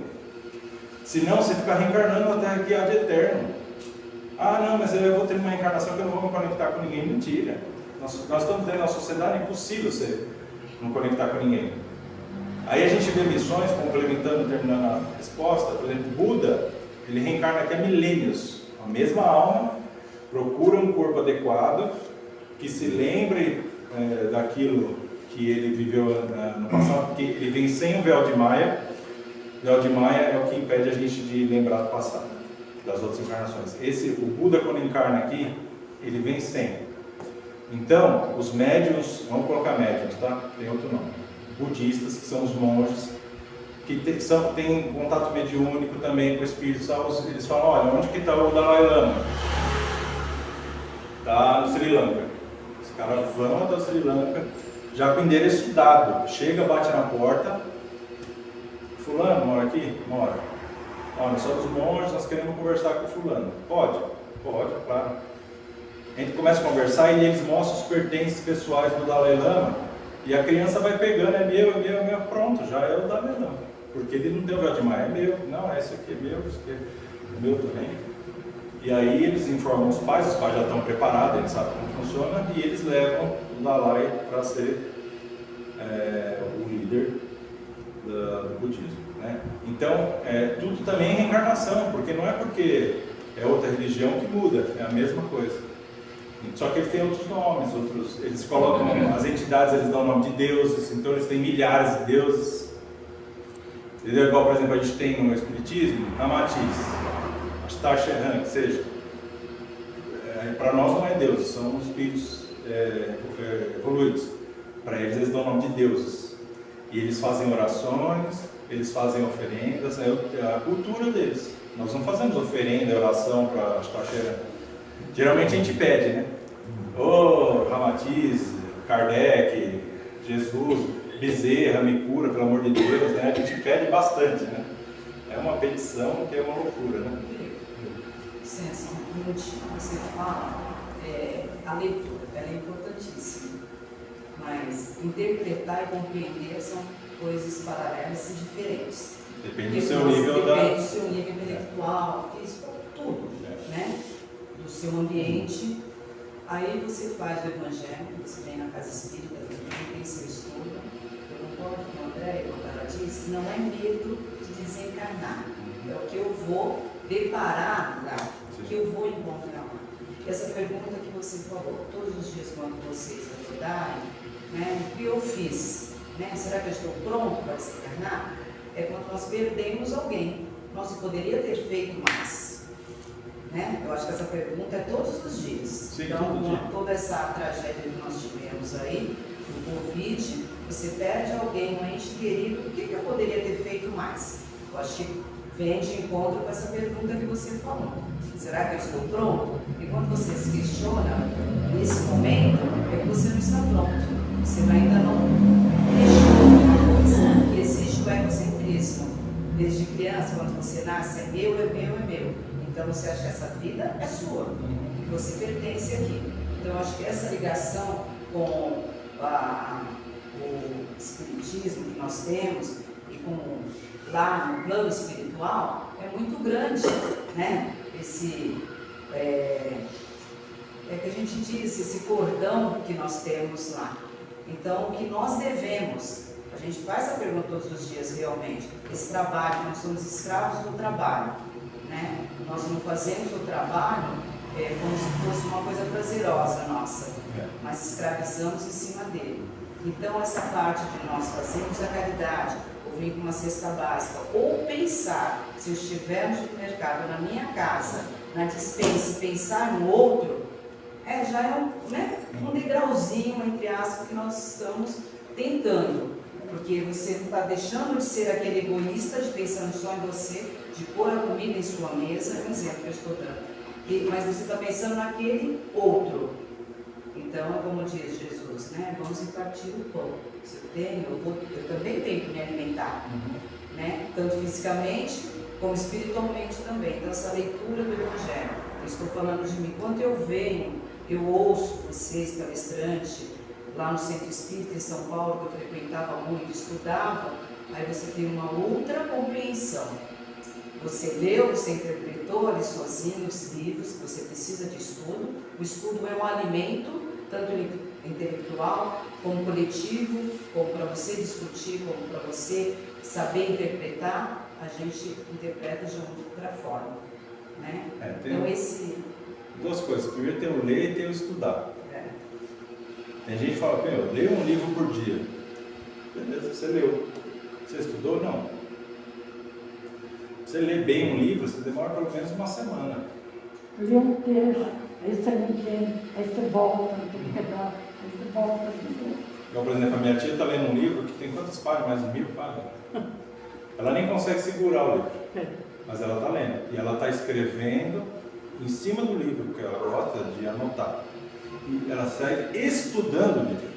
Senão você fica reencarnando até aqui ad eterno. Ah, não, mas eu vou ter uma reencarnação que eu não vou me conectar com ninguém. Mentira. Nós estamos dentro da sociedade, é impossível você não conectar com ninguém. Aí a gente vê missões, complementando, terminando a resposta. Por exemplo, Buda, ele reencarna aqui há milênios. A mesma alma procura um corpo adequado, que se lembre daquilo que ele viveu no passado, porque ele vem sem o véu de Maia. O véu de Maia é o que impede a gente de lembrar do passado, das outras encarnações. O Buda, quando encarna aqui, ele vem sem. Então, os médiuns, vamos colocar médiuns, tá? Tem outro nome. Budistas, que são os monges, que têm contato mediúnico também com o espírito. Eles falam, olha, onde que está o Dalai Lama? Está no Sri Lanka. Os caras vão até o Sri Lanka, já com o endereço dado. Chega, bate na porta. Fulano, mora aqui? Mora. Olha, nós somos monges, nós queremos conversar com o fulano. Pode? Pode, claro. A gente começa a conversar e eles mostram os pertences pessoais do Dalai Lama. E a criança vai pegando, é meu, pronto, já é o Dalai Lama. Porque ele não deu véu de Maia, é meu. Não, esse aqui é meu, esse aqui é meu também. E aí eles informam os pais já estão preparados, eles sabem como funciona, e eles levam o Dalai para ser o líder do budismo, né? Então, tudo também é reencarnação, porque não é porque é outra religião que muda, é a mesma coisa. Só que eles têm outros nomes, eles colocam, as entidades, eles dão o nome de deuses, então eles têm milhares de deuses. Entendeu? Igual, por exemplo, a gente tem no Espiritismo, Ramatiz, Ashtar Sheran, que seja. Para nós não é Deus, são espíritos evoluídos. Para eles dão o nome de deuses. E eles fazem orações, eles fazem oferendas, é a cultura deles. Nós não fazemos oferenda, oração para Ashtar Sheran. Geralmente a gente pede, né? Ramatiz, Kardec, Jesus, Bezerra, me cura, pelo amor de Deus, né? A gente pede bastante, né? É uma petição que é uma loucura, né? Licença, um minutinho. Você fala, a leitura, ela é importantíssima, mas interpretar e compreender são coisas paralelas e diferentes. Depende do seu nível Depende do seu nível intelectual, físico, tudo, né? Do seu ambiente. Aí você faz o evangelho, você vem na casa espírita, tem seu estudo. Eu concordo com o André, quando ela disse, não é medo de desencarnar. É o que eu vou deparar lá, o que eu vou encontrar essa pergunta que você falou, todos os dias quando vocês acordarem, né, o que eu fiz? Né? Será que eu estou pronto para desencarnar? É quando nós perdemos alguém. Nossa, poderia ter feito mais. Né? Eu acho que essa pergunta é todos os dias. Sim, então, todo dia. toda essa tragédia que nós tivemos aí, o Covid, você perde alguém, um ente querido, o que eu poderia ter feito mais? Eu acho que vem de encontro com essa pergunta que você falou. Será que eu estou pronto? E quando você se questiona, nesse momento, é que você não está pronto. Você ainda não deixou uma coisa que existe o egocentrismo. Desde criança, quando você nasce, é meu, é meu, é meu. Então você acha que essa vida é sua, que você pertence aqui. Então eu acho que essa ligação com o espiritismo que nós temos e com lá no plano espiritual é muito grande, né? Esse que a gente diz, esse cordão que nós temos lá. Então, o que nós devemos, a gente faz a pergunta todos os dias realmente, esse trabalho, nós somos escravos do trabalho, né? Nós não fazemos o trabalho como se fosse uma coisa prazerosa nossa, mas escravizamos em cima dele. Então, essa parte de nós fazermos a caridade, ou vir com uma cesta básica, ou pensar, se eu estiver no supermercado, na minha casa, na despensa, pensar no outro, já é um degrauzinho, entre aspas, que nós estamos tentando. Porque você não está deixando de ser aquele egoísta, de pensar só em você, de pôr a comida em sua mesa, é um exemplo que eu estou dando. Mas você está pensando naquele outro. Então, é como diz Jesus, né? Vamos repartir o pão. Se eu tenho, eu também tenho que me alimentar. Né? Tanto fisicamente, como espiritualmente também. Então, essa leitura do Evangelho. Eu estou falando de mim. Quando eu venho, eu ouço vocês, palestrantes, lá no Centro Espírita em São Paulo, que eu frequentava muito, estudava, aí você tem uma outra compreensão. Você leu, você interpretou ali sozinho os livros, que você precisa de estudo. O estudo é um alimento, tanto intelectual, como coletivo, como para você discutir, como para você saber interpretar, a gente interpreta de outra forma. Né? Então, duas coisas. Primeiro tem o ler e tem o estudar. Tem gente que fala, leia um livro por dia. Beleza, você leu. Você estudou? Não. Você lê bem um livro, você demora pelo menos uma semana. Lê um texto, aí você não entende, aí você volta, tem que pegar, aí você volta. Então, por exemplo, a minha tia está lendo um livro que tem quantas páginas? Mais de 1000 páginas. Ela nem consegue segurar o livro, mas ela está lendo. E ela está escrevendo em cima do livro, porque ela gosta de anotar. E ela segue estudando o livro.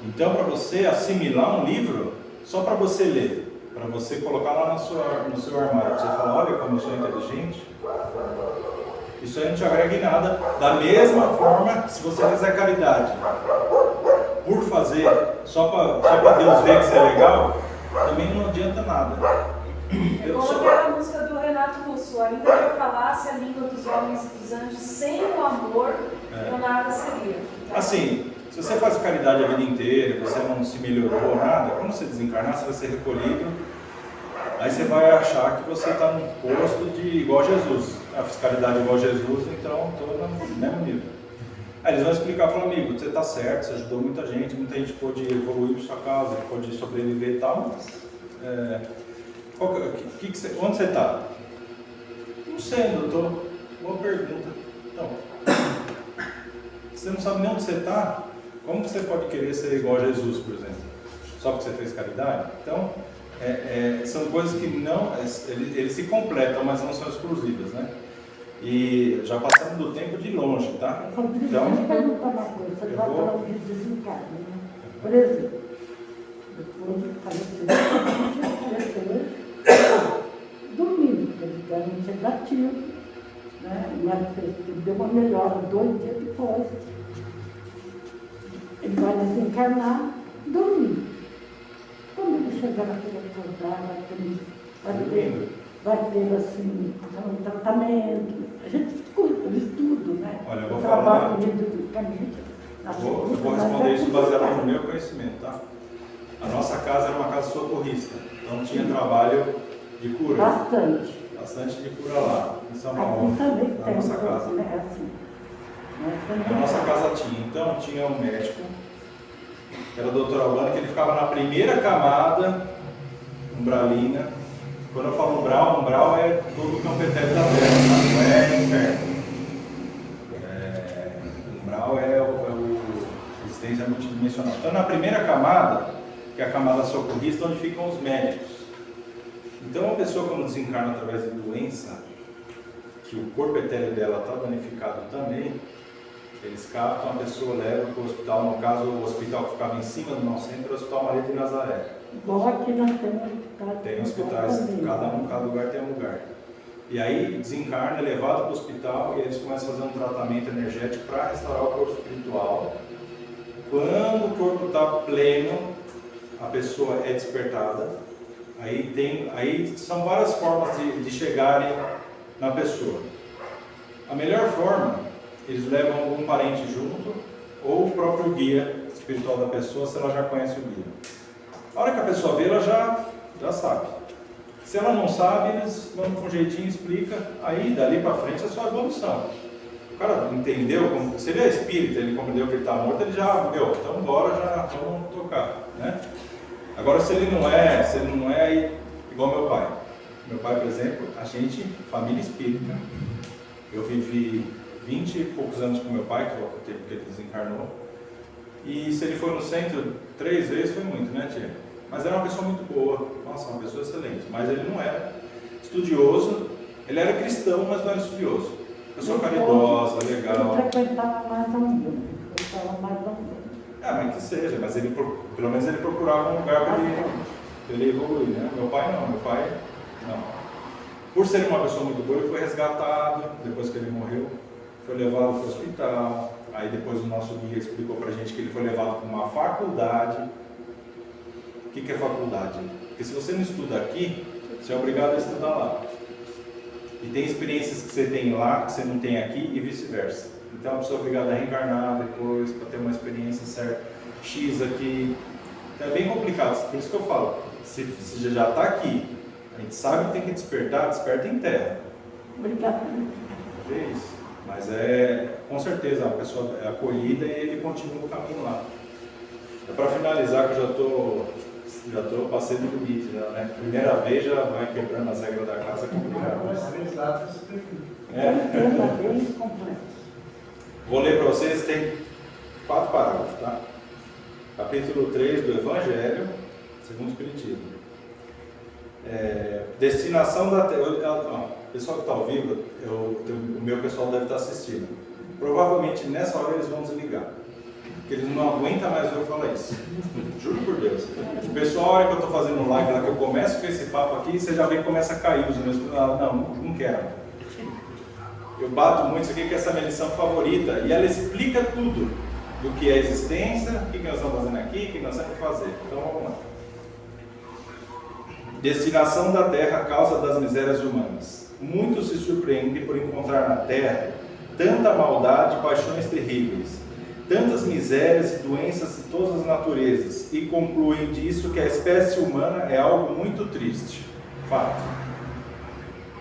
Então, para você assimilar um livro, só para você ler, para você colocar lá no seu armário, você fala, olha como eu sou inteligente, isso aí não te agrega em nada. Da mesma forma, se você fizer caridade por fazer, só para Deus ver que você é legal, também não adianta nada. É como aquela música do Renato Russo, ainda que eu falasse a língua dos homens e dos anjos, sem o amor, eu nada seria. Então, assim, se você faz caridade a vida inteira, você não se melhorou, nada, quando você desencarnar, você vai ser recolhido, aí você vai achar que você está num posto de igual a Jesus. A fiscalidade igual a Jesus, então estou no mesmo nível. Aí eles vão explicar para o amigo, você está certo, você ajudou muita gente pôde evoluir para sua casa, pôde sobreviver e tal, mas onde você está? Não sei, doutor. Boa pergunta. Então, você não sabe nem onde você está, como que você pode querer ser igual a Jesus, por exemplo? Só porque você fez caridade? Então, são coisas que não, eles se completam, mas não são exclusivas, né? E já passamos do tempo de longe, tá? Então, deixa eu perguntar uma coisa, você vai falar o desencarne, né? Por exemplo, depois de falecer, domingo, ele ganha um sedativo, né? E deu uma melhora 2 dias depois. Ele vai desencarnar domingo. Quando ele chegar naquele acordar, vai ter assim, um tratamento. A gente escuta, estudo, né? Olha, eu vou falar. Eu vou responder isso baseado no meu conhecimento, tá? A nossa casa era uma casa socorrista, então tinha trabalho de cura. Bastante de cura lá, em São Paulo, aqui também na tem, nossa casa. Né, assim. Na nossa casa tinha. Então, tinha um médico, que era o Dr. Albano, que ele ficava na primeira camada, umbralina. Quando eu falo umbral é todo o campo etéreo da Terra, tá? Não é inferno. Umbral é o existência multidimensional. Então, na primeira camada, que é a camada socorrista, onde ficam os médicos. Então, a pessoa, quando desencarna através de doença, que o corpo etéreo dela está danificado também, eles captam a pessoa, levam para o hospital. No caso, o hospital que ficava em cima do nosso centro é o Hospital Maria de Nazaré. Igual aqui nós temos hospital. Tem hospitais, cada lugar tem um lugar. E aí desencarna, é levado para o hospital e eles começam a fazer um tratamento energético para restaurar o corpo espiritual. Quando o corpo está pleno, a pessoa é despertada. Aí são várias formas de chegarem na pessoa. A melhor forma, eles levam algum parente junto ou o próprio guia espiritual da pessoa, se ela já conhece o guia. A hora que a pessoa vê, ela já sabe. Se ela não sabe, eles vão com um jeitinho, explica, aí dali para frente é só evolução. O cara entendeu, se ele é espírita, ele compreendeu que ele está morto, ele já, então bora, já vamos tocar, né? Agora, se ele não é igual meu pai. Meu pai, por exemplo, a gente, família espírita, eu vivi 20 e poucos anos com meu pai, que foi o tempo que ele desencarnou, e se ele foi no centro 3 vezes, foi muito, né, tia? Mas era uma pessoa muito boa, nossa, uma pessoa excelente, mas ele não era estudioso, ele era cristão, mas não era estudioso. Pessoa caridosa, legal. Ele frequentava mais a Umbanda, Mas que seja, mas pelo menos ele procurava um lugar para ele evoluir, né? Meu pai não. Por ser uma pessoa muito boa, ele foi resgatado, depois que ele morreu, foi levado para o hospital, aí depois o nosso guia explicou para a gente que ele foi levado para uma faculdade. O que é faculdade? Porque se você não estuda aqui, você é obrigado a estudar lá. E tem experiências que você tem lá, que você não tem aqui e vice-versa. Então a pessoa é obrigada a reencarnar depois, para ter uma experiência certa, X aqui. Então é bem complicado, por isso que eu falo, se já está aqui, a gente sabe que tem que despertar, desperta em terra. Obrigada. É isso. Mas com certeza, a pessoa é acolhida e ele continua o caminho lá. É para finalizar, que eu já estou passei do limite, já, né? Primeira vez já vai quebrando as regras da casa, complicado. Bem complexo. Vou ler para vocês, tem 4 parágrafos, tá? Capítulo 3 do Evangelho, segundo o Espiritismo. Destinação da Terra. O pessoal que está ao vivo, o meu pessoal deve estar assistindo. Provavelmente nessa hora eles vão desligar. Porque eles não aguentam mais eu falar isso. Juro por Deus. O pessoal, a hora que eu estou fazendo live, lá que eu começo com esse papo aqui, você já vê que começa a cair os meus. Não quero. Eu bato muito isso aqui, que é essa minha lição favorita. E ela explica tudo do que é existência, o que nós estamos fazendo aqui, o que nós temos que fazer. Então vamos lá. Destinação da Terra, causa das misérias humanas. Muitos se surpreendem por encontrar na Terra tanta maldade e paixões terríveis, tantas misérias e doenças de todas as naturezas, e concluem disso que a espécie humana é algo muito triste. Fato.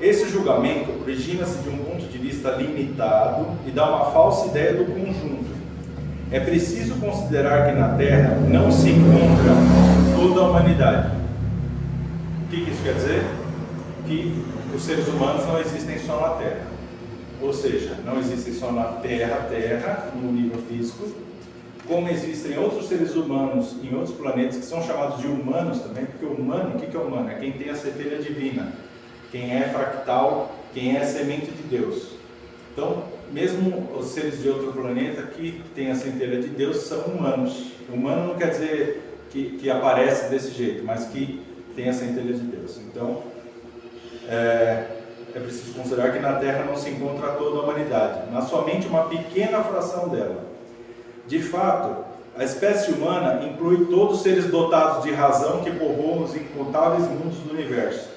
Esse julgamento origina-se de um ponto de vista limitado e dá uma falsa ideia do conjunto. É preciso considerar que na Terra não se encontra toda a humanidade. O que isso quer dizer? Que os seres humanos não existem só na Terra. Ou seja, não existem só na Terra, no nível físico, como existem outros seres humanos em outros planetas que são chamados de humanos também, porque o humano, o que é humano? É quem tem a centelha divina, quem é fractal, quem é semente de Deus. Então, mesmo os seres de outro planeta que têm a centelha de Deus são humanos. Humano não quer dizer que aparece desse jeito, mas que tem a centelha de Deus. Então, é preciso considerar que na Terra não se encontra toda a humanidade, mas somente uma pequena fração dela. De fato, a espécie humana inclui todos os seres dotados de razão que povoam os incontáveis mundos do universo.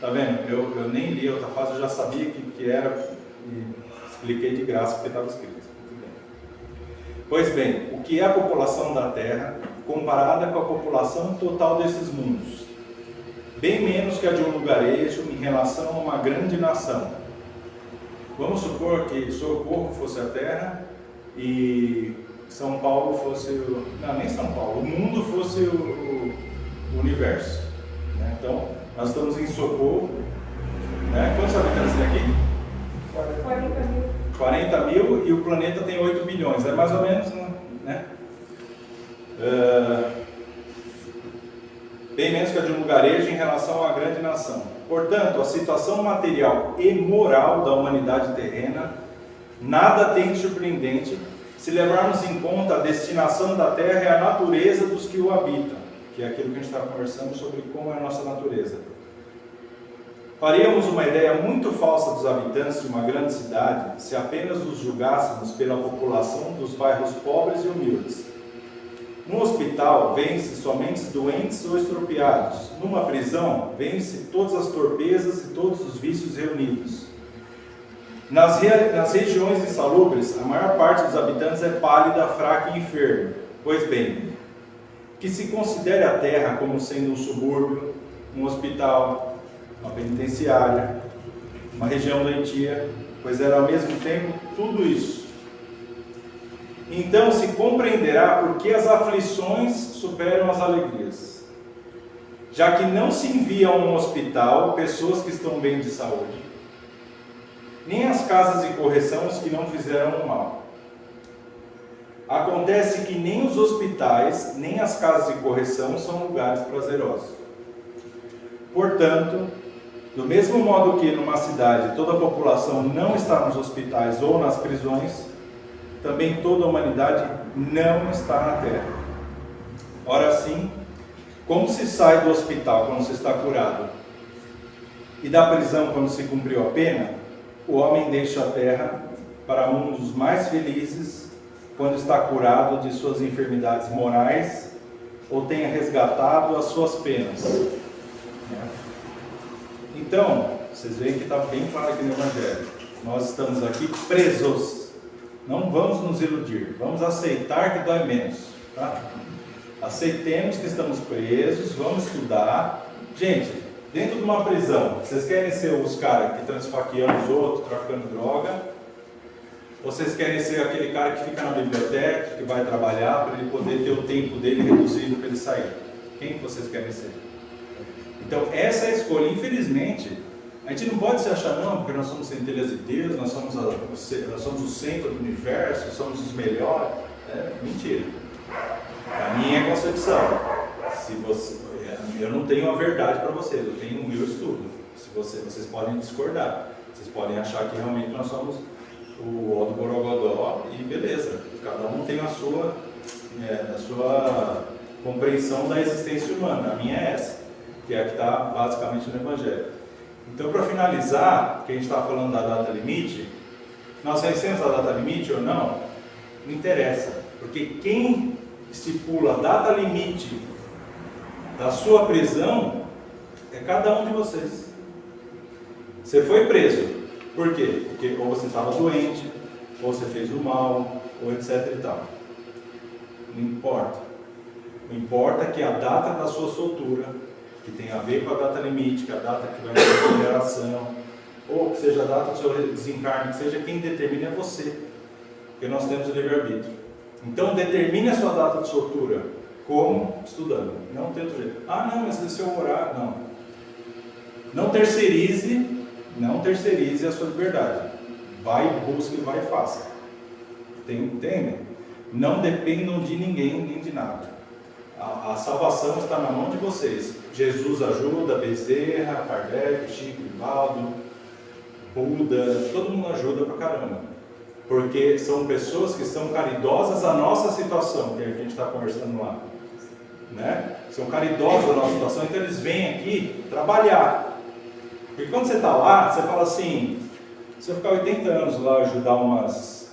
Tá vendo? Eu nem li a outra fase, eu já sabia que era e expliquei de graça porque estava escrito. Pois bem, o que é a população da Terra comparada com a população total desses mundos? Bem menos que a de um lugarejo em relação a uma grande nação. Vamos supor que Socorro fosse a Terra e São Paulo fosse o... Não, nem São Paulo, o mundo fosse o universo. Né? Então, nós estamos em Socorro. Né? Quantos habitantes tem aqui? 40 mil e o planeta tem 8 bilhões. É mais ou menos, né? Bem menos que a de um lugarejo em relação à grande nação. Portanto, a situação material e moral da humanidade terrena nada tem de surpreendente se levarmos em conta a destinação da Terra e a natureza dos que o habitam, que é aquilo que a gente está conversando sobre como é a nossa natureza. Faríamos uma ideia muito falsa dos habitantes de uma grande cidade se apenas os julgássemos pela população dos bairros pobres e humildes. No hospital, vêem-se somente doentes ou estropiados. Numa prisão, vêem-se todas as torpezas e todos os vícios reunidos. Nas regiões insalubres, a maior parte dos habitantes é pálida, fraca e enferma. Pois bem, que se considere a terra como sendo um subúrbio, um hospital, uma penitenciária, uma região doentia, pois era ao mesmo tempo tudo isso. Então se compreenderá por que as aflições superam as alegrias, já que não se envia a um hospital pessoas que estão bem de saúde, nem às casas de correção os que não fizeram o mal. Acontece que nem os hospitais, nem as casas de correção são lugares prazerosos. Portanto, do mesmo modo que numa cidade toda a população não está nos hospitais ou nas prisões, também toda a humanidade não está na terra. Ora sim, como se sai do hospital quando se está curado e da prisão quando se cumpriu a pena, o homem deixa a terra para mundos mais felizes quando está curado de suas enfermidades morais ou tenha resgatado as suas penas. Então, vocês veem que está bem claro aqui no Evangelho. Nós estamos aqui presos. Não vamos nos iludir, vamos aceitar que dói menos, tá? Aceitemos que estamos presos, vamos estudar. Gente, dentro de uma prisão, vocês querem ser os caras que estão esfaqueando os outros, traficando droga? Ou vocês querem ser aquele cara que fica na biblioteca, que vai trabalhar para ele poder ter o tempo dele reduzido para ele sair? Quem que vocês querem ser? Então, essa é a escolha. Infelizmente, a gente não pode se achar, não, porque nós somos centelhas de Deus, nós somos o centro do universo, somos os melhores. É mentira. A minha concepção. Eu não tenho a verdade para vocês, eu tenho o meu estudo. Vocês podem discordar, vocês podem achar que realmente nós somos o Ó do Borogodó e beleza. Cada um tem a sua compreensão da existência humana. A minha é essa, que é a que está basicamente no Evangelho. Então, para finalizar, que a gente está falando da data limite, nós vencemos a data limite ou não? Não interessa, porque quem estipula a data limite da sua prisão é cada um de vocês. Você foi preso, por quê? Porque ou você estava doente, ou você fez o mal, ou etc e tal. Não importa. O que importa é que a data da sua soltura, que tem a ver com a data limite, que é a data que vai ter a geração, ou que seja a data do seu desencarne, que seja quem determina é você, porque nós temos o livre-arbítrio. Então determine a sua data de soltura, como? Estudando, não tem outro jeito. Ah não, mas se eu orar, não. Não terceirize a sua liberdade, vai, busque, vai e faça. Entendem? Não dependam de ninguém, nem de nada. A salvação está na mão de vocês. Jesus ajuda, Bezerra, Kardec, Chico, Rivaldo, Buda, todo mundo ajuda pra caramba. Porque são pessoas que são caridosas à nossa situação, que é o que a gente está conversando lá. Né? São caridosas à nossa situação, então eles vêm aqui trabalhar. Porque quando você está lá, você fala assim, se eu ficar 80 anos lá ajudar umas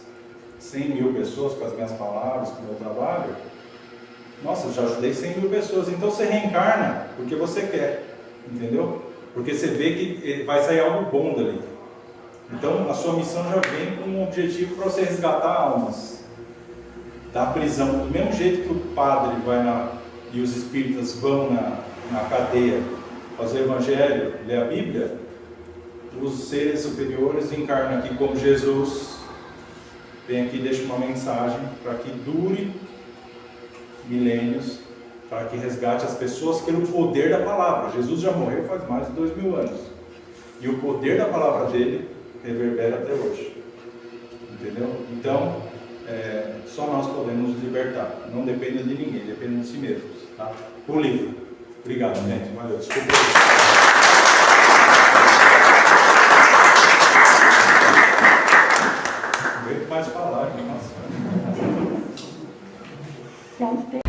100 mil pessoas com as minhas palavras, com o meu trabalho, nossa, eu já ajudei 100 mil pessoas, então você reencarna porque você quer, entendeu? Porque você vê que vai sair algo bom dali. Então a sua missão já vem com um objetivo para você resgatar almas da prisão. Do mesmo jeito que o padre vai e os espíritas vão na cadeia fazer o evangelho, ler a Bíblia, os seres superiores encarnam aqui como Jesus, vem aqui e deixa uma mensagem para que dure milênios, para que resgate as pessoas pelo poder da palavra. Jesus já morreu faz mais de 2000 anos. E o poder da palavra dele reverbera até hoje. Entendeu? Então, só nós podemos nos libertar. Não depende de ninguém, depende de si mesmos. Tá? O livro. Obrigado, gente. Valeu. Desculpa. Não aguento mais falar. Nossa.